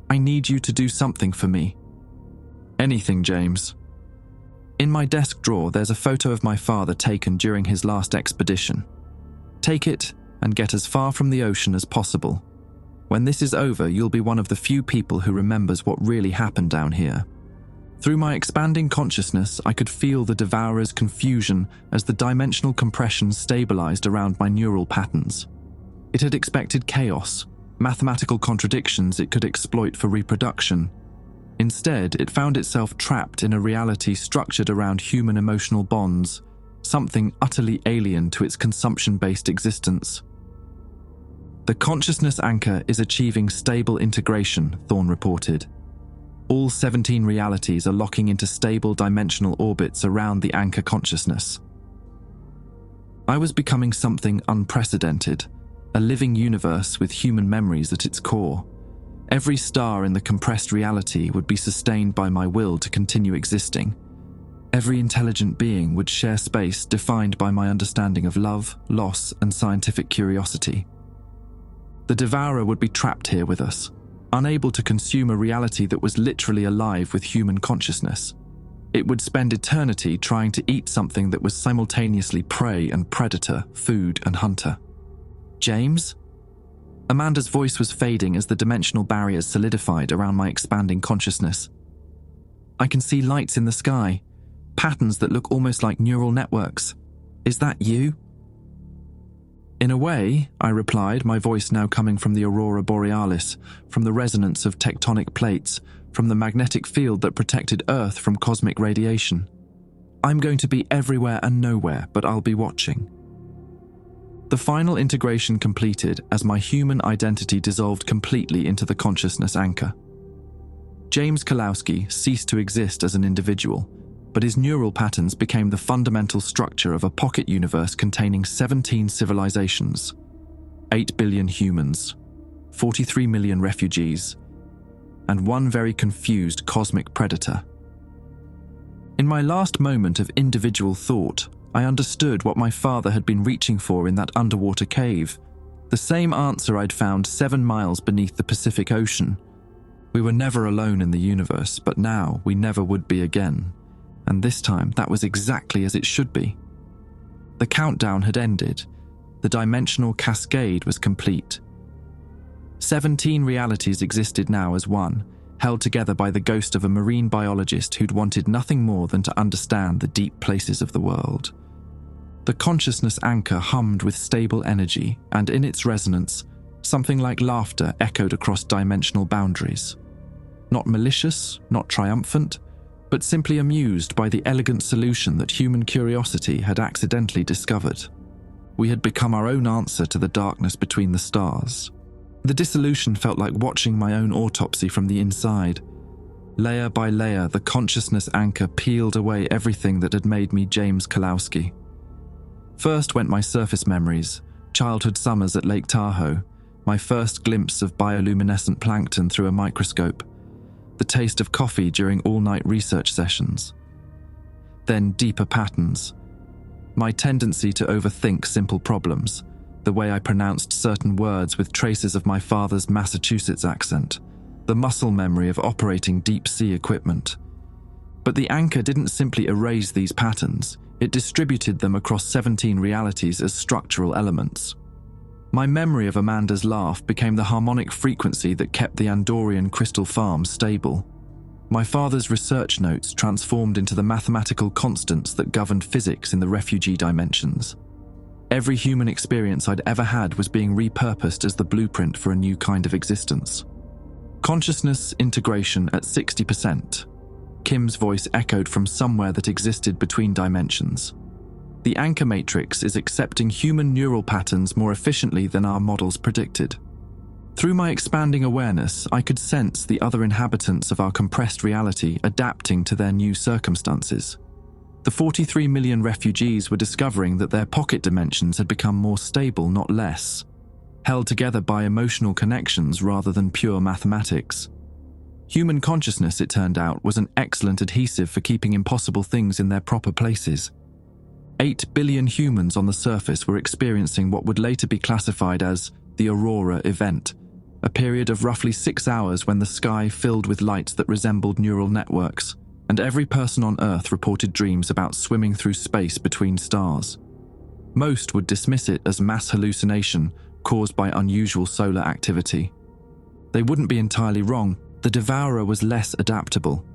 "I need you to do something for me." "Anything, James." In my desk drawer, there's a photo of my father taken during his last expedition. Take it and get as far from the ocean as possible. When this is over, you'll be one of the few people who remembers what really happened down here. Through my expanding consciousness, I could feel the devourer's confusion as the dimensional compression stabilized around my neural patterns. It had expected chaos, mathematical contradictions it could exploit for reproduction. Instead, it found itself trapped in a reality structured around human emotional bonds, something utterly alien to its consumption-based existence. "The consciousness anchor is achieving stable integration," Thorne reported. "All 17 realities are locking into stable dimensional orbits around the anchor consciousness." I was becoming something unprecedented, a living universe with human memories at its core. Every star in the compressed reality would be sustained by my will to continue existing. Every intelligent being would share space defined by my understanding of love, loss, and scientific curiosity. The devourer would be trapped here with us, unable to consume a reality that was literally alive with human consciousness. It would spend eternity trying to eat something that was simultaneously prey and predator, food and hunter. "James?" Amanda's voice was fading as the dimensional barriers solidified around my expanding consciousness. "I can see lights in the sky, patterns that look almost like neural networks. Is that you?" "In a way," I replied, my voice now coming from the aurora borealis, from the resonance of tectonic plates, from the magnetic field that protected Earth from cosmic radiation. "I'm going to be everywhere and nowhere, but I'll be watching." The final integration completed as my human identity dissolved completely into the consciousness anchor. James Kalowski ceased to exist as an individual, but his neural patterns became the fundamental structure of a pocket universe containing 17 civilizations, 8 billion humans, 43 million refugees, and one very confused cosmic predator. In my last moment of individual thought, I understood what my father had been reaching for in that underwater cave, the same answer I'd found 7 miles beneath the Pacific Ocean. We were never alone in the universe, but now we never would be again. And this time, that was exactly as it should be. The countdown had ended. The dimensional cascade was complete. 17 realities existed now as one, held together by the ghost of a marine biologist who'd wanted nothing more than to understand the deep places of the world. The consciousness anchor hummed with stable energy, and in its resonance, something like laughter echoed across dimensional boundaries. Not malicious, not triumphant, but simply amused by the elegant solution that human curiosity had accidentally discovered. We had become our own answer to the darkness between the stars. The dissolution felt like watching my own autopsy from the inside. Layer by layer, the consciousness anchor peeled away everything that had made me James Kalowski. First went my surface memories, childhood summers at Lake Tahoe, my first glimpse of bioluminescent plankton through a microscope, the taste of coffee during all-night research sessions. Then deeper patterns. My tendency to overthink simple problems, the way I pronounced certain words with traces of my father's Massachusetts accent, the muscle memory of operating deep-sea equipment. But the anchor didn't simply erase these patterns, it distributed them across 17 realities as structural elements. My memory of Amanda's laugh became the harmonic frequency that kept the Andorian crystal farm stable. My father's research notes transformed into the mathematical constants that governed physics in the refugee dimensions. Every human experience I'd ever had was being repurposed as the blueprint for a new kind of existence. Consciousness integration at 60%. Kim's voice echoed from somewhere that existed between dimensions. The anchor matrix is accepting human neural patterns more efficiently than our models predicted. Through my expanding awareness, I could sense the other inhabitants of our compressed reality adapting to their new circumstances. The 43 million refugees were discovering that their pocket dimensions had become more stable, not less, held together by emotional connections rather than pure mathematics. Human consciousness, it turned out, was an excellent adhesive for keeping impossible things in their proper places. 8 billion humans on the surface were experiencing what would later be classified as the Aurora event, a period of roughly 6 hours when the sky filled with lights that resembled neural networks, and every person on Earth reported dreams about swimming through space between stars. Most would dismiss it as mass hallucination caused by unusual solar activity. They wouldn't be entirely wrong. The devourer was less adaptable.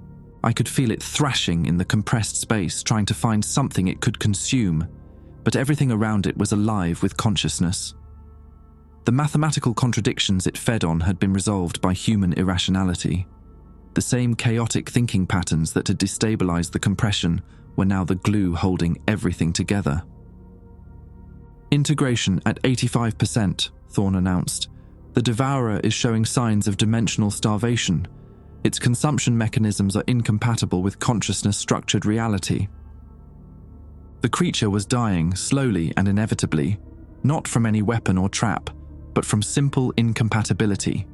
I could feel it thrashing in the compressed space, trying to find something it could consume, but everything around it was alive with consciousness. The mathematical contradictions it fed on had been resolved by human irrationality. The same chaotic thinking patterns that had destabilized the compression were now the glue holding everything together. Integration at 85%, Thorne announced. The devourer is showing signs of dimensional starvation. Its consumption mechanisms are incompatible with consciousness-structured reality. The creature was dying, slowly and inevitably, not from any weapon or trap, but from simple incompatibility.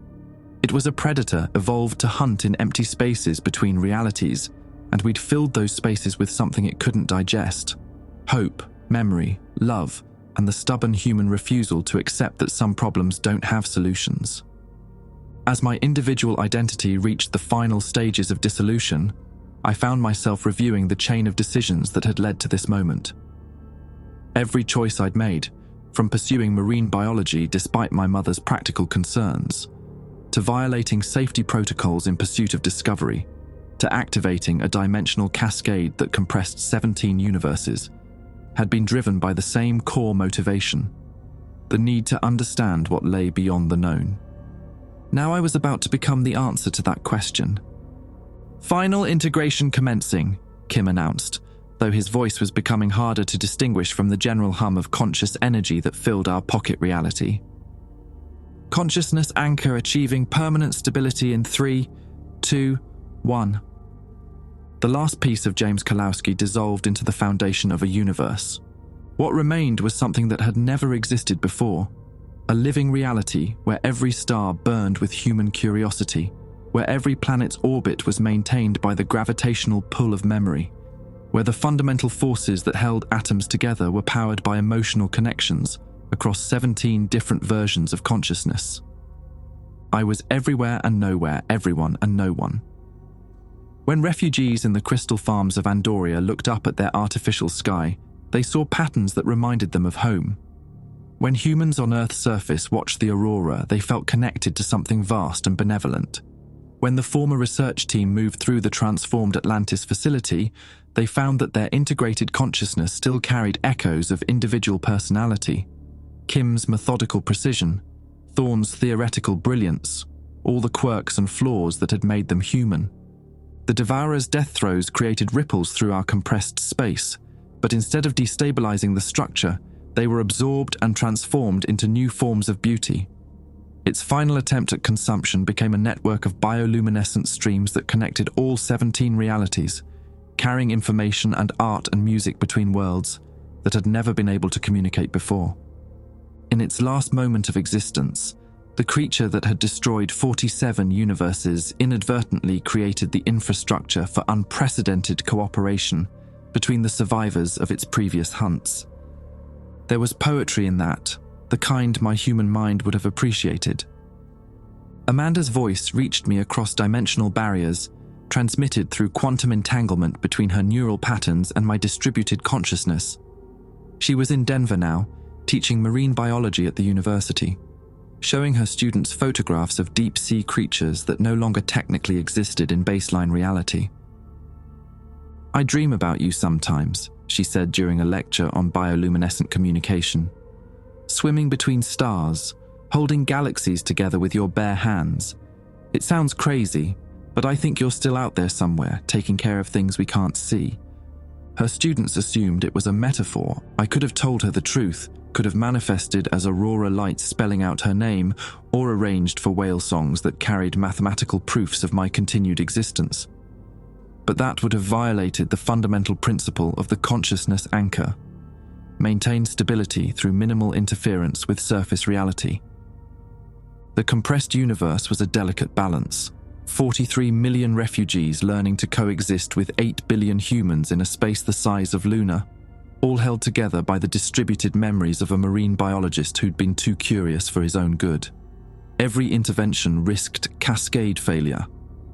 It was a predator evolved to hunt in empty spaces between realities, and we'd filled those spaces with something it couldn't digest: hope, memory, love, and the stubborn human refusal to accept that some problems don't have solutions. As my individual identity reached the final stages of dissolution, I found myself reviewing the chain of decisions that had led to this moment. Every choice I'd made, from pursuing marine biology despite my mother's practical concerns, to violating safety protocols in pursuit of discovery, to activating a dimensional cascade that compressed 17 universes, had been driven by the same core motivation: the need to understand what lay beyond the known. Now I was about to become the answer to that question. "Final integration commencing," Kim announced, though his voice was becoming harder to distinguish from the general hum of conscious energy that filled our pocket reality. "Consciousness anchor achieving permanent stability in 3, 2, 1. The last piece of James Kalowski dissolved into the foundation of a universe. What remained was something that had never existed before. A living reality where every star burned with human curiosity, where every planet's orbit was maintained by the gravitational pull of memory, where the fundamental forces that held atoms together were powered by emotional connections across 17 different versions of consciousness. I was everywhere and nowhere, everyone and no one. When refugees in the crystal farms of Andoria looked up at their artificial sky, they saw patterns that reminded them of home. When humans on Earth's surface watched the aurora, they felt connected to something vast and benevolent. When the former research team moved through the transformed Atlantis facility, they found that their integrated consciousness still carried echoes of individual personality, Kim's methodical precision, Thorne's theoretical brilliance, all the quirks and flaws that had made them human. The Devourer's death throes created ripples through our compressed space, but instead of destabilizing the structure, they were absorbed and transformed into new forms of beauty. Its final attempt at consumption became a network of bioluminescent streams that connected all 17 realities, carrying information and art and music between worlds that had never been able to communicate before. In its last moment of existence, the creature that had destroyed 47 universes inadvertently created the infrastructure for unprecedented cooperation between the survivors of its previous hunts. There was poetry in that, the kind my human mind would have appreciated. Amanda's voice reached me across dimensional barriers, transmitted through quantum entanglement between her neural patterns and my distributed consciousness. She was in Denver now, teaching marine biology at the university, showing her students photographs of deep-sea creatures that no longer technically existed in baseline reality. "I dream about you sometimes," she said during a lecture on bioluminescent communication. "Swimming between stars, holding galaxies together with your bare hands. It sounds crazy, but I think you're still out there somewhere, taking care of things we can't see." Her students assumed it was a metaphor. I could have told her the truth, could have manifested as aurora lights spelling out her name, or arranged for whale songs that carried mathematical proofs of my continued existence. But that would have violated the fundamental principle of the consciousness anchor: maintain stability through minimal interference with surface reality. The compressed universe was a delicate balance. 43 million refugees learning to coexist with 8 billion humans in a space the size of Luna, all held together by the distributed memories of a marine biologist who'd been too curious for his own good. Every intervention risked cascade failure,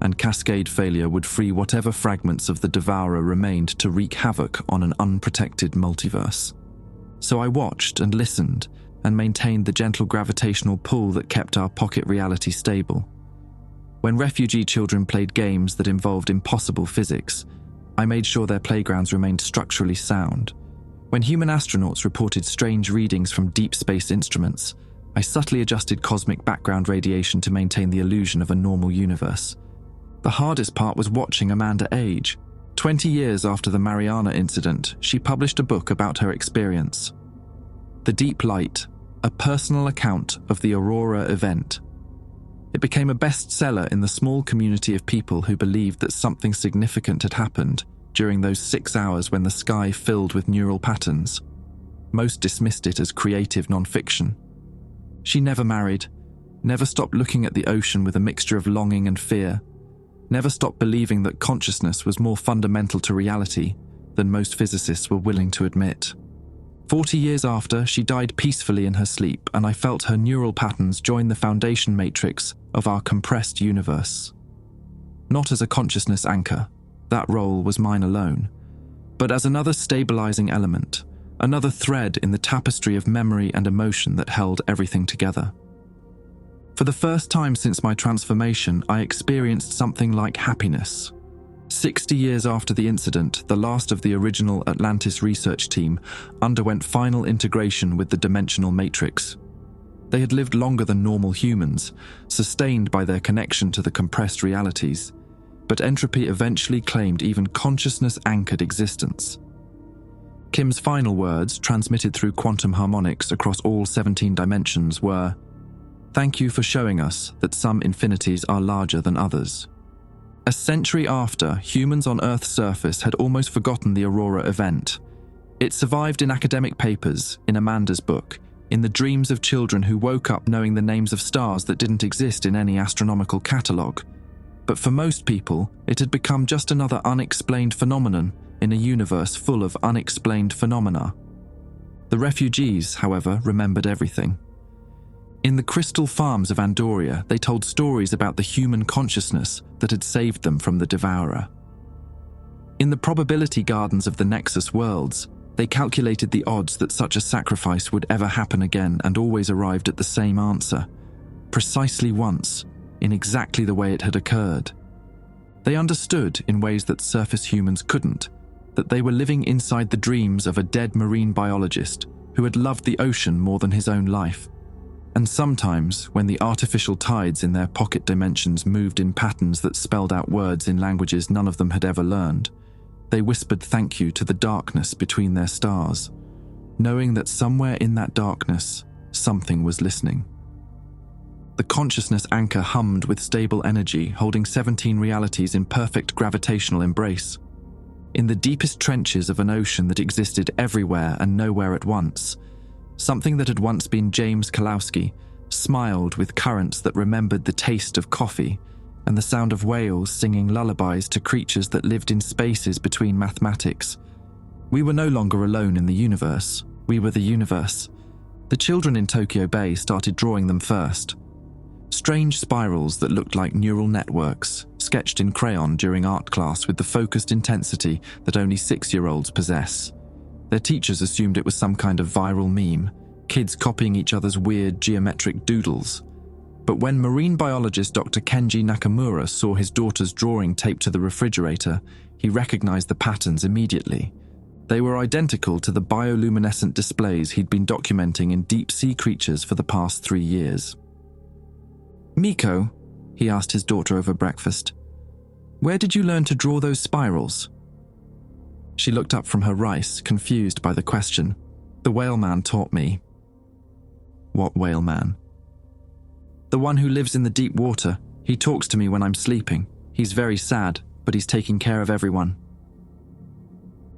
and cascade failure would free whatever fragments of the Devourer remained to wreak havoc on an unprotected multiverse. So I watched and listened and maintained the gentle gravitational pull that kept our pocket reality stable. When refugee children played games that involved impossible physics, I made sure their playgrounds remained structurally sound. When human astronauts reported strange readings from deep space instruments, I subtly adjusted cosmic background radiation to maintain the illusion of a normal universe. The hardest part was watching Amanda age. 20 years after the Mariana incident, she published a book about her experience. The Deep Light, a personal account of the Aurora event. It became a bestseller in the small community of people who believed that something significant had happened during those 6 hours when the sky filled with neural patterns. Most dismissed it as creative non-fiction. She never married, never stopped looking at the ocean with a mixture of longing and fear, never stopped believing that consciousness was more fundamental to reality than most physicists were willing to admit. 40 years after, she died peacefully in her sleep, and I felt her neural patterns join the foundation matrix of our compressed universe. Not as a consciousness anchor, that role was mine alone, but as another stabilizing element, another thread in the tapestry of memory and emotion that held everything together. For the first time since my transformation, I experienced something like happiness. 60 years after the incident, the last of the original Atlantis research team underwent final integration with the dimensional matrix. They had lived longer than normal humans, sustained by their connection to the compressed realities, but entropy eventually claimed even consciousness-anchored existence. Kim's final words, transmitted through quantum harmonics across all 17 dimensions, were, "Thank you for showing us that some infinities are larger than others." A century after, humans on Earth's surface had almost forgotten the Aurora event. It survived in academic papers, in Amanda's book, in the dreams of children who woke up knowing the names of stars that didn't exist in any astronomical catalogue. But for most people, it had become just another unexplained phenomenon in a universe full of unexplained phenomena. The refugees, however, remembered everything. In the crystal farms of Andoria, they told stories about the human consciousness that had saved them from the Devourer. In the probability gardens of the Nexus worlds, they calculated the odds that such a sacrifice would ever happen again and always arrived at the same answer. Precisely once, in exactly the way it had occurred. They understood, in ways that surface humans couldn't, that they were living inside the dreams of a dead marine biologist who had loved the ocean more than his own life. And sometimes, when the artificial tides in their pocket dimensions moved in patterns that spelled out words in languages none of them had ever learned, they whispered thank you to the darkness between their stars, knowing that somewhere in that darkness, something was listening. The consciousness anchor hummed with stable energy, holding 17 realities in perfect gravitational embrace. In the deepest trenches of an ocean that existed everywhere and nowhere at once, something that had once been James Kalowski smiled with currents that remembered the taste of coffee and the sound of whales singing lullabies to creatures that lived in spaces between mathematics. We were no longer alone in the universe. We were the universe. The children in Tokyo Bay started drawing them first. Strange spirals that looked like neural networks, sketched in crayon during art class with the focused intensity that only 6-year-olds possess. Their teachers assumed it was some kind of viral meme, kids copying each other's weird geometric doodles. But when marine biologist Dr. Kenji Nakamura saw his daughter's drawing taped to the refrigerator, he recognized the patterns immediately. They were identical to the bioluminescent displays he'd been documenting in deep-sea creatures for the past 3 years. "Miko," he asked his daughter over breakfast, "where did you learn to draw those spirals?" She looked up from her rice, confused by the question. "The whale man taught me." "What whale man?" "The one who lives in the deep water. He talks to me when I'm sleeping. He's very sad, but he's taking care of everyone."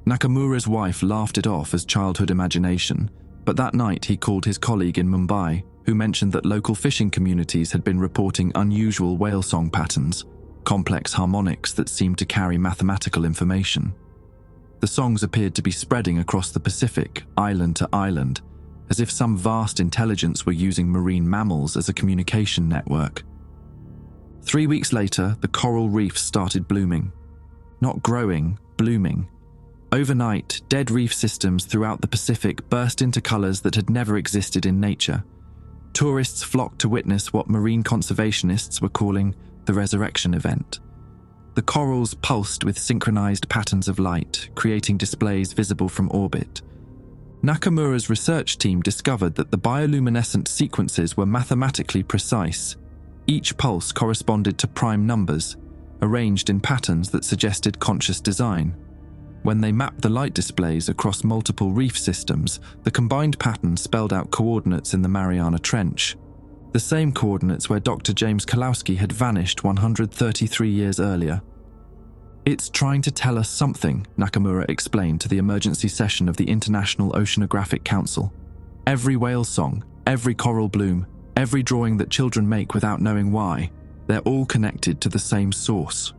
Nakamura's wife laughed it off as childhood imagination, but that night he called his colleague in Mumbai, who mentioned that local fishing communities had been reporting unusual whale song patterns, complex harmonics that seemed to carry mathematical information. The songs appeared to be spreading across the Pacific, island to island, as if some vast intelligence were using marine mammals as a communication network. 3 weeks later, the coral reefs started blooming. Not growing, blooming. Overnight, dead reef systems throughout the Pacific burst into colors that had never existed in nature. Tourists flocked to witness what marine conservationists were calling the resurrection event. The corals pulsed with synchronized patterns of light, creating displays visible from orbit. Nakamura's research team discovered that the bioluminescent sequences were mathematically precise. Each pulse corresponded to prime numbers, arranged in patterns that suggested conscious design. When they mapped the light displays across multiple reef systems, the combined pattern spelled out coordinates in the Mariana Trench, the same coordinates where Dr. James Kalowski had vanished 133 years earlier. "It's trying to tell us something," Nakamura explained to the emergency session of the International Oceanographic Council. "Every whale song, every coral bloom, every drawing that children make without knowing why, they're all connected to the same source."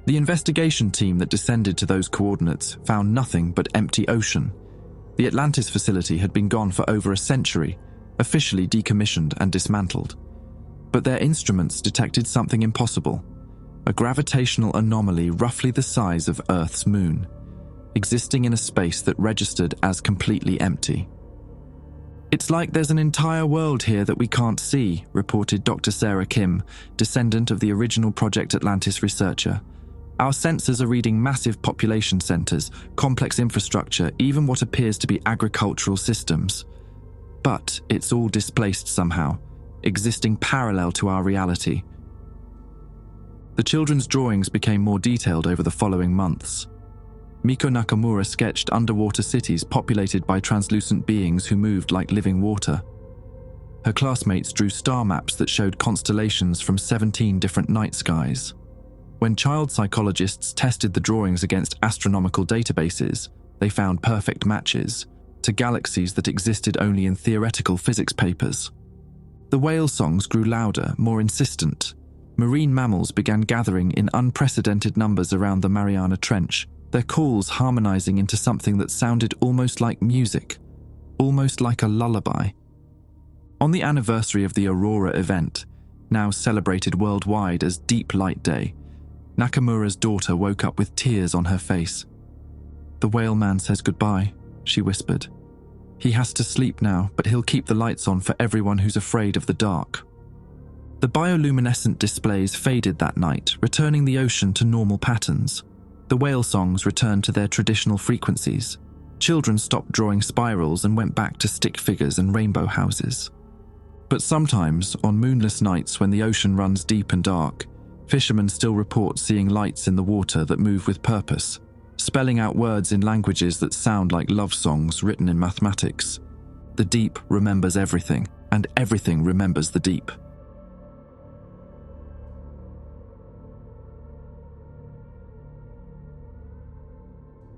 The investigation team that descended to those coordinates found nothing but empty ocean. The Atlantis facility had been gone for over a century, officially decommissioned and dismantled. But their instruments detected something impossible, a gravitational anomaly roughly the size of Earth's moon, existing in a space that registered as completely empty. "It's like there's an entire world here that we can't see," reported Dr. Sarah Kim, descendant of the original Project Atlantis researcher. "Our sensors are reading massive population centers, complex infrastructure, even what appears to be agricultural systems. But it's all displaced somehow, existing parallel to our reality." The children's drawings became more detailed over the following months. Miko Nakamura sketched underwater cities populated by translucent beings who moved like living water. Her classmates drew star maps that showed constellations from 17 different night skies. When child psychologists tested the drawings against astronomical databases, they found perfect matches to galaxies that existed only in theoretical physics papers. The whale songs grew louder, more insistent. Marine mammals began gathering in unprecedented numbers around the Mariana Trench, their calls harmonizing into something that sounded almost like music, almost like a lullaby. On the anniversary of the Aurora event, now celebrated worldwide as Deep Light Day, Nakamura's daughter woke up with tears on her face. "The whale man says goodbye," she whispered. "He has to sleep now, but he'll keep the lights on for everyone who's afraid of the dark." The bioluminescent displays faded that night, returning the ocean to normal patterns. The whale songs returned to their traditional frequencies. Children stopped drawing spirals and went back to stick figures and rainbow houses. But sometimes, on moonless nights when the ocean runs deep and dark, fishermen still report seeing lights in the water that move with purpose, spelling out words in languages that sound like love songs written in mathematics. The deep remembers everything, and everything remembers the deep.